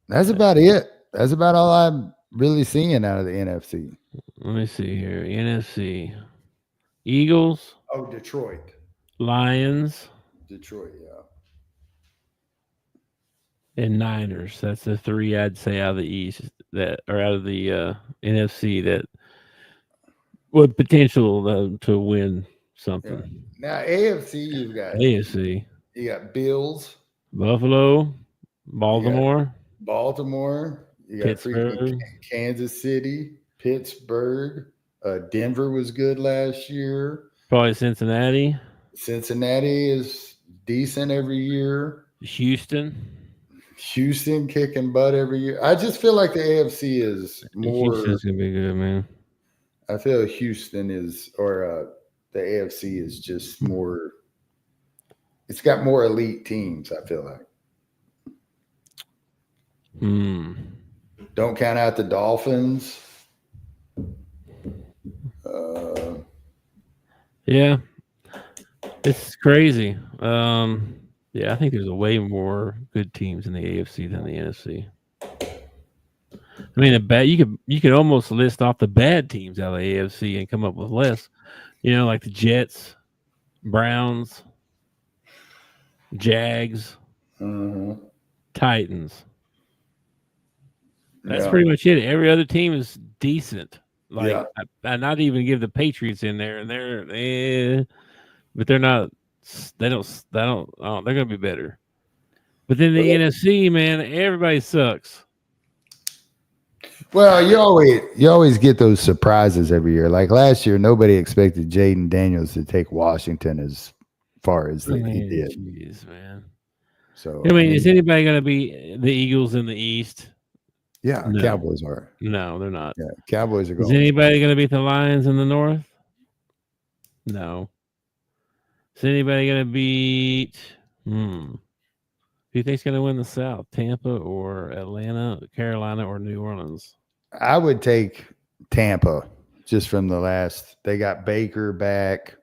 That's about it. That's about all I'm really seeing out of the NFC. Let me see here. NFC. Eagles. Oh, Detroit. Lions. Detroit, yeah. And Niners. That's the 3 I'd say out of the East that are out of the NFC that would potential to win something. Yeah. Now AFC, you've got AFC. You got Bills, Buffalo, Baltimore, you got freaking Kansas City, Pittsburgh, Denver was good last year. Probably Cincinnati. Cincinnati is decent every year. Houston kicking butt every year. I just feel like the AFC is more. Houston's gonna be good, man. I feel Houston is, or the AFC is just more. It's got more elite teams, I feel like. Don't count out the Dolphins. Yeah, It's crazy. Yeah, I think there's a way more good teams in the AFC than the NFC. I mean, you could almost list off the bad teams out of the AFC and come up with less. Like the Jets, Browns, Jags, Titans. That's pretty much it. Every other team is decent. Like I not even give the Patriots in there, and but they're not. They don't. Oh, they're gonna be better. But then the NFC, man, everybody sucks. Well, you always get those surprises every year. Like last year, nobody expected Jaden Daniels to take Washington as far as he did. Jeez, man. So I mean, is anybody going to be the Eagles in the East? Yeah, No. Cowboys are. No, they're not. Yeah, Cowboys are going. Is anybody going to beat the Lions in the North? No. Is anybody going to beat? Who do you think's going to win the South? Tampa or Atlanta, Carolina, or New Orleans? I would take Tampa just from the last. They got Baker back.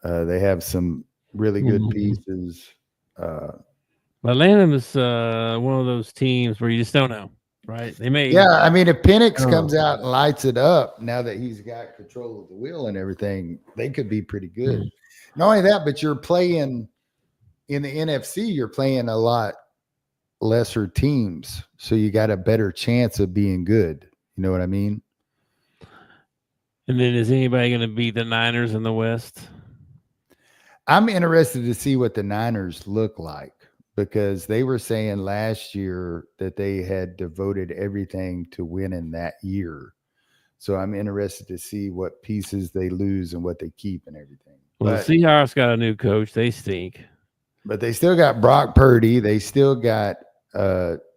They have some really good pieces. Atlanta is one of those teams where you just don't know, right? They may. Yeah, I mean, if Penix comes out and lights it up now that he's got control of the wheel and everything, they could be pretty good. Not only that, but you're playing in the NFC. You're playing a lot lesser teams, so you got a better chance of being good. You know what I mean? And then is anybody going to beat the Niners in the West? I'm interested to see what the Niners look like because they were saying last year that they had devoted everything to winning that year. So I'm interested to see what pieces they lose and what they keep and everything. Well, the Seahawks got a new coach. They stink. But they still got Brock Purdy. They still got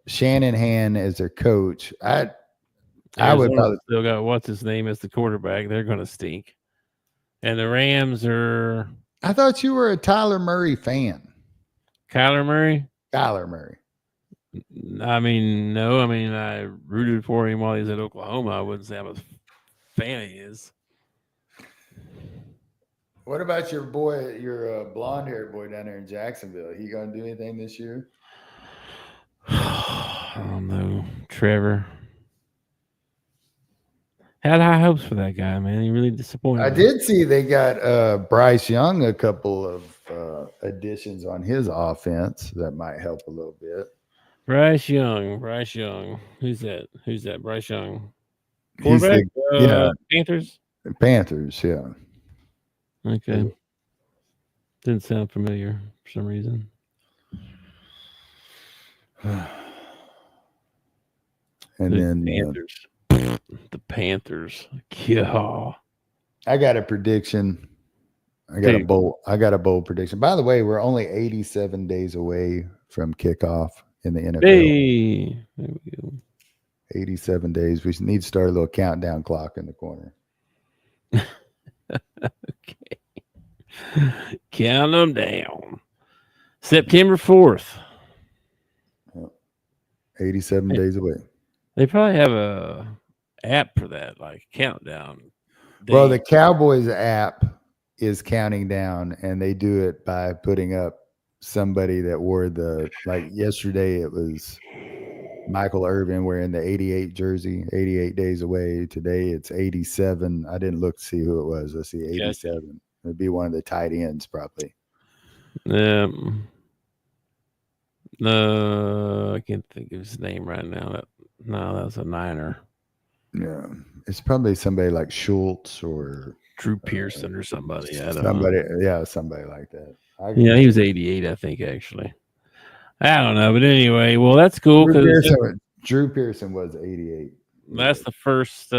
Shanahan as their coach. I would probably still got what's his name as the quarterback. They're going to stink. And the Rams are. I thought you were a Tyler Murray fan. Kyler Murray? Kyler Murray. I mean, no. I mean, I rooted for him while he was at Oklahoma. I wouldn't say I'm a fan of his. What about your boy, your blonde-haired boy down there in Jacksonville? He going to do anything this year? I don't know. Trevor. Had high hopes for that guy, man. He really disappointed. I did see they got Bryce Young, a couple of additions on his offense that might help a little bit. Bryce Young. Who's that? Bryce Young. Quarterback? Panthers? Panthers, yeah. Okay. Didn't sound familiar for some reason. And Panthers. The Panthers. Yeah. I got a prediction. I got a bold prediction. By the way, we're only 87 days away from kickoff in the NFL. Hey, there we go. 87 days. We need to start a little countdown clock in the corner. Okay. Count them down. September 4th. 87 days away. They probably have a app for that, like countdown. Well, the Cowboys app is counting down, and they do it by putting up somebody that wore like yesterday it was Michael Irvin wearing the 88 jersey, 88 days away. Today it's 87. I didn't look to see who it was. Let's see, 87. Okay. It'd be one of the tight ends probably. I can't think of his name right now. That's a Niner. Yeah, it's probably somebody like Schultz or Drew Pearson or somebody. Somebody like that. He was 88, I think, actually. I don't know, but anyway, well, that's cool. Drew Pearson was 88. That's the first.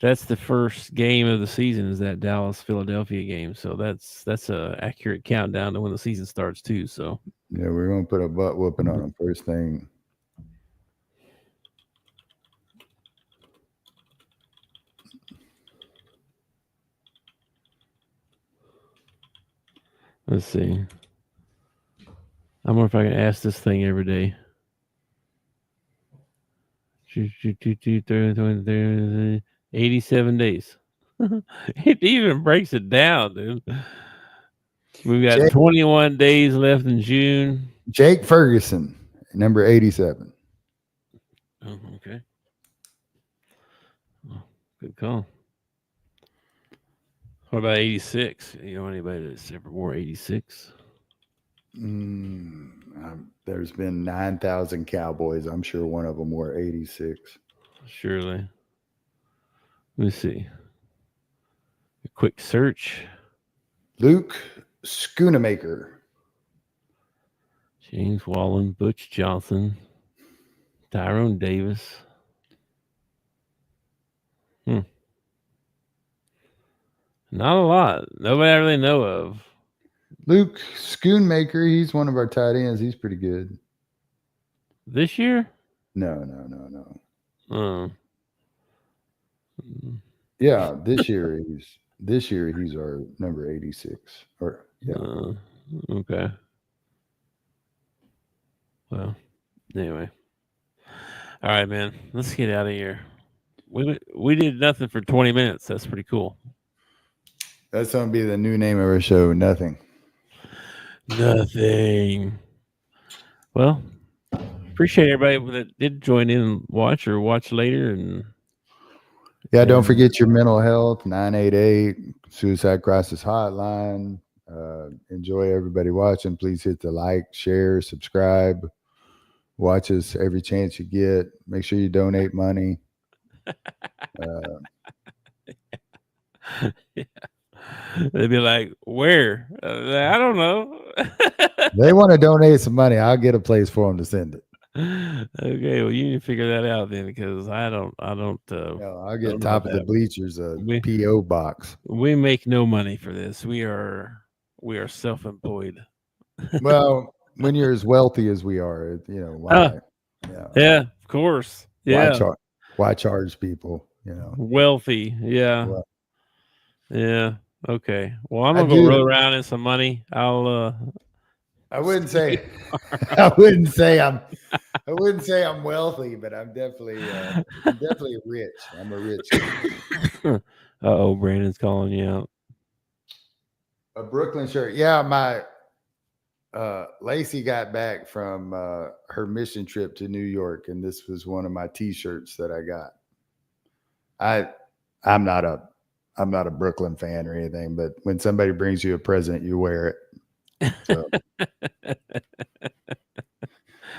That's the first game of the season. Is that Dallas-Philadelphia game? So that's a accurate countdown to when the season starts too. So yeah, we're gonna put a butt whooping on them first thing. Let's see. I wonder if I can ask this thing every day. 87 days. It even breaks it down, dude. We've got Jake, 21 days left in June. Jake Ferguson, number 87. Oh, okay. Oh, good call. What about 86? You know anybody that's ever wore 86? There's been 9,000 Cowboys. I'm sure one of them wore 86. Surely. Let me see. A quick search. Luke Schoonamaker. James Wallen, Butch Johnson, Tyrone Davis. Not a lot. Nobody I really know of. Luke Schoonmaker, he's one of our tight ends. He's pretty good. This year? No. Oh. Yeah, this year he's our number 86. Or yeah. Okay. Well, anyway. All right, man. Let's get out of here. We did nothing for 20 minutes. That's pretty cool. That's gonna be the new name of our show. Nothing. Well, appreciate everybody that did join in and watch or watch later. And yeah, don't forget your mental health, 988 Suicide Crisis Hotline. Enjoy everybody watching. Please hit the like, share, subscribe. Watch us every chance you get. Make sure you donate money. Yeah. They'd be like, where? I don't know. They want to donate some money. I'll get a place for them to send it. Okay, well, you need to figure that out then, because I don't. I'll get Top of the Bleachers a PO box. We make no money for this. We are self-employed. Well, when you're as wealthy as we are, why? Yeah, of course. Yeah. Why charge people? Wealthy. Yeah. Well, yeah. Okay. Well, I'm gonna go roll around in some money. I wouldn't say I'm wealthy, but I'm definitely rich. I'm a rich guy. Uh-oh, Brandon's calling you out. A Brooklyn shirt. Yeah, my Lacey got back from her mission trip to New York, and this was one of my T-shirts that I got. I'm not a Brooklyn fan or anything, but when somebody brings you a present, you wear it. So.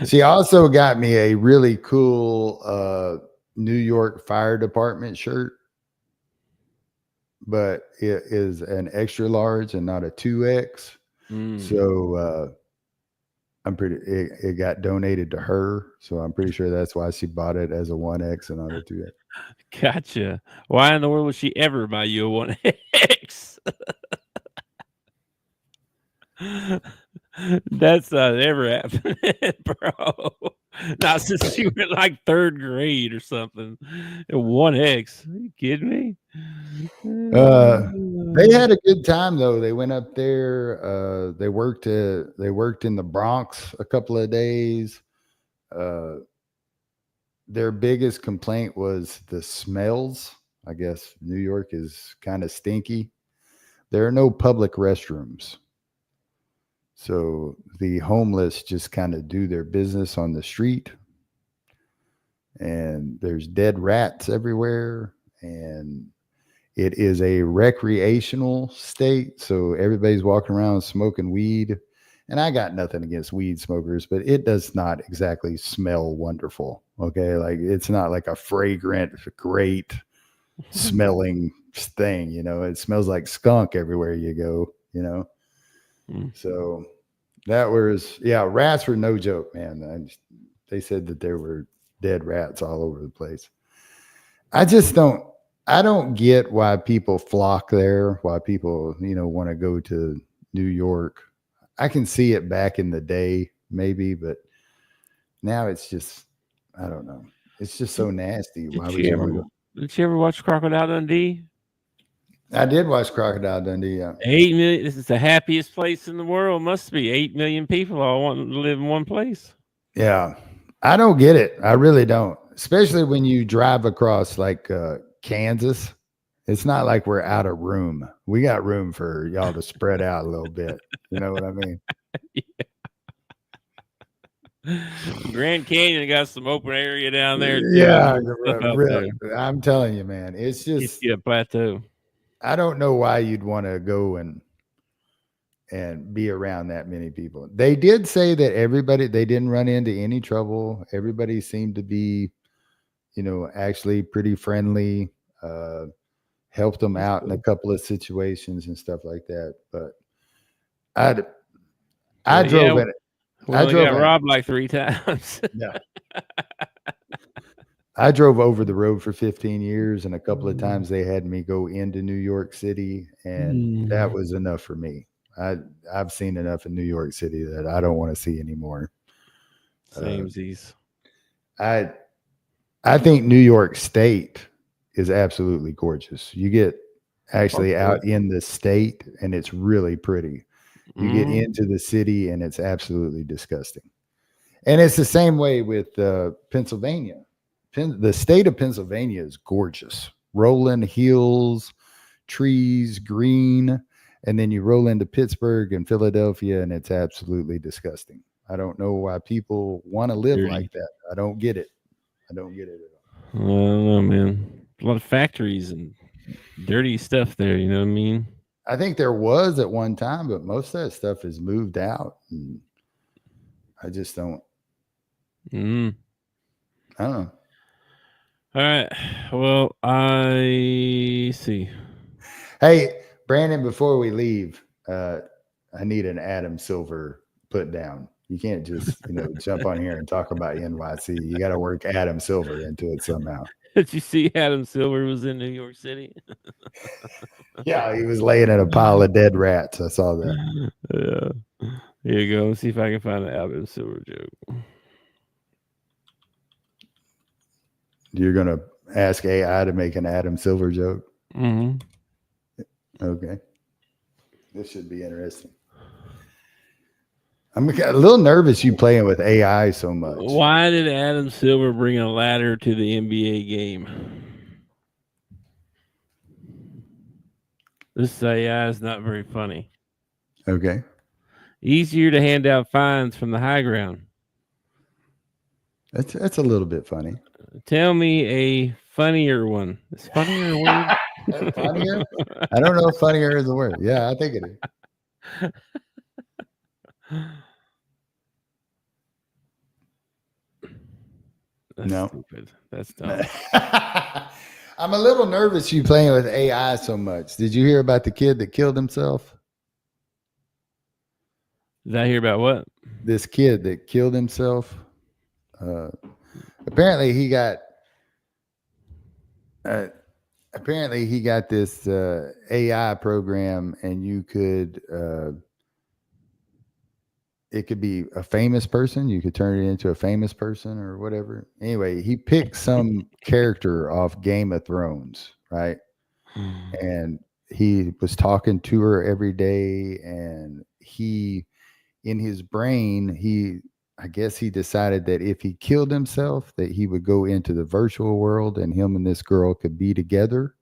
She also got me a really cool New York Fire Department shirt, but it is an extra large and not a 2X. So it got donated to her. So I'm pretty sure that's why she bought it as a 1X and not a 2X. Gotcha. Why in the world would she ever buy you a 1X? That's not ever happening, bro. Not since you were in like third grade or something. 1X. Are you kidding me? They had a good time though. They went up there. They worked in the Bronx a couple of days. Their biggest complaint was the smells. I guess New York is kind of stinky. There are no public restrooms. So the homeless just kind of do their business on the street. And there's dead rats everywhere. And it is a recreational state. So everybody's walking around smoking weed. And I got nothing against weed smokers, but it does not exactly smell wonderful. Okay. Like it's not like a fragrant, great smelling thing. It smells like skunk everywhere you go, So that was, rats were no joke, man. They said that there were dead rats all over the place. I don't get why people flock there, why people, want to go to New York. I can see it back in the day, maybe, but now it's just, I don't know. It's just so nasty. Why would you want to go? Did you ever watch Crocodile Dundee? I did watch Crocodile Dundee. Yeah. 8 million. This is the happiest place in the world. Must be 8 million people all want to live in one place. Yeah. I don't get it. I really don't. Especially when you drive across like Kansas It's not like we're out of room. We got room for y'all to spread out a little bit. You know what I mean? Grand Canyon got some open area down there too. Yeah, There. I'm telling you, man. It's just a plateau. I don't know why you'd want to go and be around that many people. They did say that they didn't run into any trouble. Everybody seemed to be, actually pretty friendly. Helped them out in a couple of situations and stuff like that. But I drove in it. I got robbed like 3 times. Yeah. I drove over the road for 15 years, and a couple of times they had me go into New York City, and that was enough for me. I've seen enough in New York City that I don't want to see anymore. Samesies. I think New York State is absolutely gorgeous. You get actually out in the state, and it's really pretty. You get into the city, and it's absolutely disgusting. And it's the same way with Pennsylvania. The state of Pennsylvania is gorgeous. Rolling hills, trees, green. And then you roll into Pittsburgh and Philadelphia, and it's absolutely disgusting. I don't know why people want to live like that. I don't get it. I don't get it at all. I don't know, man. A lot of factories and dirty stuff there. You know what I mean? I think there was at one time, but most of that stuff has moved out. And I just don't. I don't know. All right. Well, I see. Hey, Brandon, before we leave, I need an Adam Silver put down. You can't just, jump on here and talk about NYC. You got to work Adam Silver into it somehow. Did you see Adam Silver was in New York City? Yeah, he was laying in a pile of dead rats. I saw that. Yeah. Here you go. Let's see if I can find an Adam Silver joke. You're going to ask AI to make an Adam Silver joke? Mm-hmm. Okay. This should be interesting. I'm a little nervous you playing with AI so much. Why did Adam Silver bring a ladder to the NBA game? This AI is not very funny. Okay. Easier to hand out fines from the high ground. That's a little bit funny. Tell me a funnier one. Is funnier a word? Funnier? I don't know if funnier is a word. Yeah, I think it is. That's no. Stupid. That's dumb. I'm a little nervous you playing with AI so much. Did you hear about the kid that killed himself? Did I hear about what? This kid that killed himself. Apparently he got this AI program, and you could it could be a famous person. You could turn it into a famous person or whatever. Anyway, he picked some character off Game of Thrones, right? And he was talking to her every day, and in his brain, I guess he decided that if he killed himself, that he would go into the virtual world and him and this girl could be together.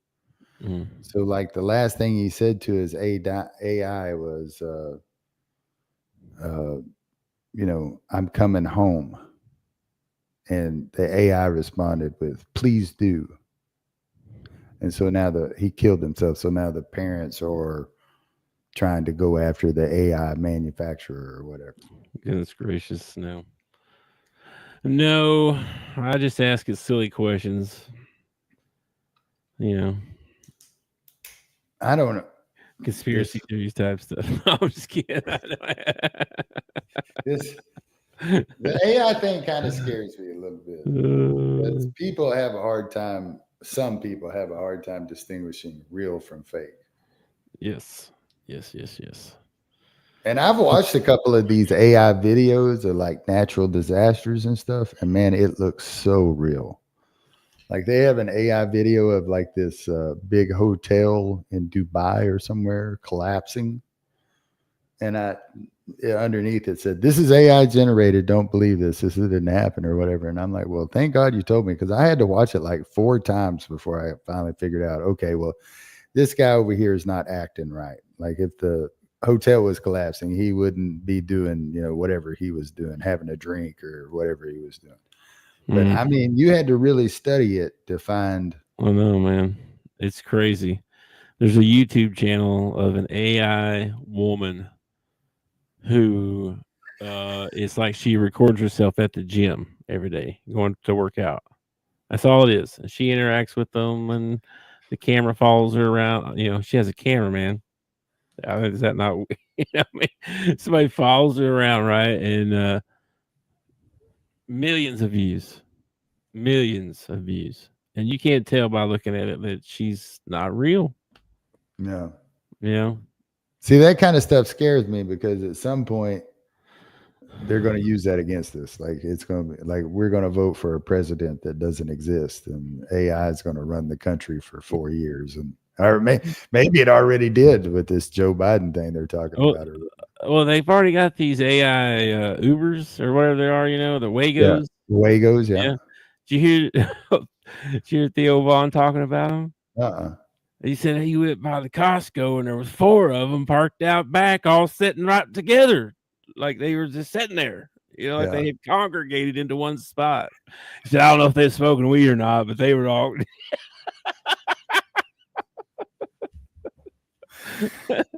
So like the last thing he said to his AI was, I'm coming home. And the AI responded with, please do. And so now he killed himself. So now the parents are trying to go after the AI manufacturer or whatever. Goodness gracious, no. No, I just ask it silly questions. I don't know. Conspiracy theories type stuff. I'm just kidding. The AI thing kind of scares me a little bit. Because some people have a hard time distinguishing real from fake. Yes. And I've watched a couple of these AI videos of like natural disasters and stuff, and man, it looks so real. Like they have an AI video of like this big hotel in Dubai or somewhere collapsing, and underneath it said, "This is AI generated. Don't believe this. This didn't happen or whatever." And I'm like, "Well, thank God you told me," because I had to watch it like 4 times before I finally figured out, okay, well, this guy over here is not acting right. Like if the hotel was collapsing, he wouldn't be doing, whatever he was doing, having a drink or whatever he was doing. But I mean, you had to really study it to find. I know, man. It's crazy. There's a YouTube channel of an AI woman who it's like she records herself at the gym every day going to work out. That's all it is. And she interacts with them, and the camera follows her around. She has a cameraman. Is that not? Somebody follows her around, right? And millions of views, and you can't tell by looking at it that she's not real. No. See, that kind of stuff scares me because at some point they're going to use that against us. Like it's going to be like we're going to vote for a president that doesn't exist, and AI is going to run the country for 4 years, or maybe it already did with this Joe Biden thing they're talking about. Well, they've already got these AI Ubers or whatever they are, the Waygos. Yeah, Waygos, yeah. Did you hear Theo Vaughn talking about them? He said he went by the Costco and there was 4 of them parked out back, all sitting right together, like they were just sitting there. Like they had congregated into one spot. He said, I don't know if they're smoking weed or not, but they were all.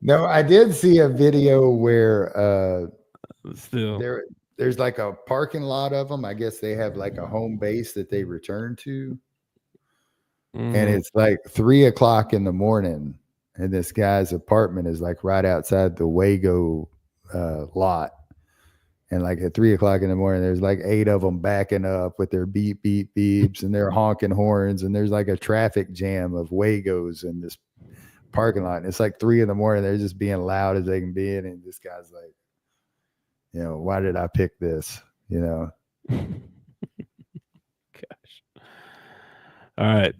No, I did see a video where there's like a parking lot of them. I guess they have like a home base that they return to. And it's like 3:00 in the morning, and this guy's apartment is like right outside the Wago lot. And like at 3:00 in the morning, there's like 8 of them backing up with their beep, beep, beeps, and they're honking horns. And there's like a traffic jam of Wagos in this parking lot. And it's like 3 in the morning. They're just being loud as they can be. And this guy's like, why did I pick this? Gosh. All right.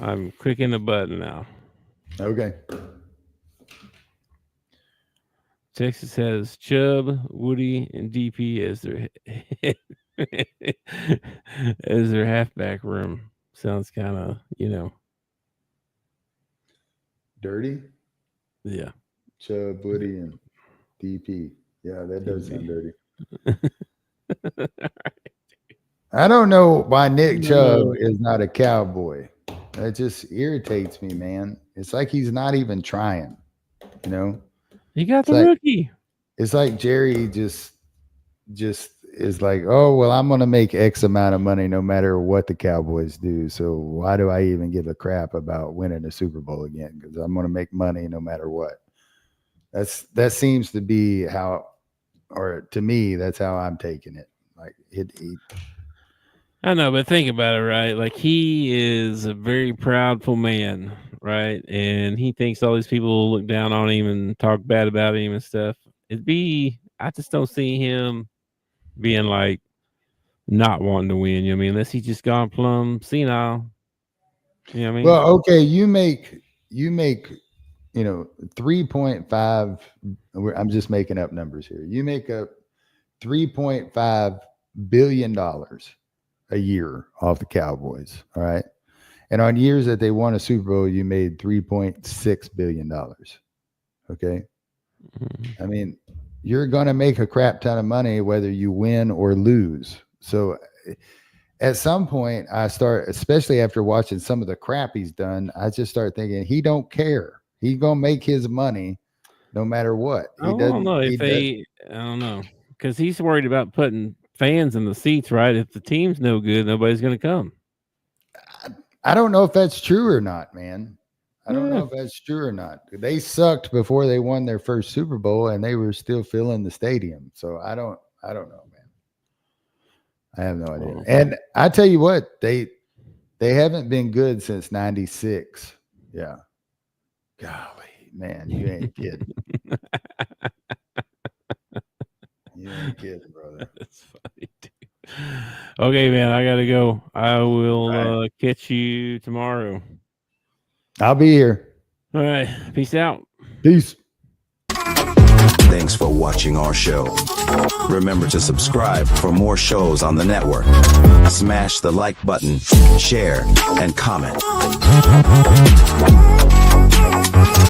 I'm clicking the button now. Okay. Texas has Chubb, Woody, and DP as their halfback room. Sounds kind of, dirty. Yeah. Chubb, Woody, and DP. Yeah, that does sound dirty. I don't know why Nick Chubb is not a Cowboy. That just irritates me, man. It's like he's not even trying. He got the rookie. It's like Jerry just is like, oh, well, I'm going to make X amount of money no matter what the Cowboys do. So why do I even give a crap about winning a Super Bowl again? Because I'm going to make money no matter what. That seems to be how, or to me, that's how I'm taking it. Like I know, but think about it, right? Like he is a very proudful man, right? And he thinks all these people look down on him and talk bad about him and stuff. I just don't see him being like not wanting to win. Unless he's just gone plumb senile. Well, okay, you make 3.5. I'm just making up numbers here. You make up $3.5 billion a year off the Cowboys. All right. And on years that they won a Super Bowl, you made $3.6 billion. Okay. I mean, you're going to make a crap ton of money whether you win or lose. So at some point I start, especially after watching some of the crap he's done, I just start thinking he don't care. He's going to make his money no matter what. I don't know. Because he's worried about putting fans in the seats, right? If the team's no good, nobody's going to come. I don't know if that's true or not, man. I don't know if that's true or not. They sucked before they won their first Super Bowl, and they were still filling the stadium. So I don't know, man. I have no idea. And I tell you what, they haven't been good since '96. Yeah. Golly, man, you ain't kidding. You ain't kidding, brother. That's funny, dude. Okay, man, I gotta go. I will catch you tomorrow. I'll be here. All right. Peace out. Peace. Thanks for watching our show. Remember to subscribe for more shows on the network. Smash the like button, share, and comment.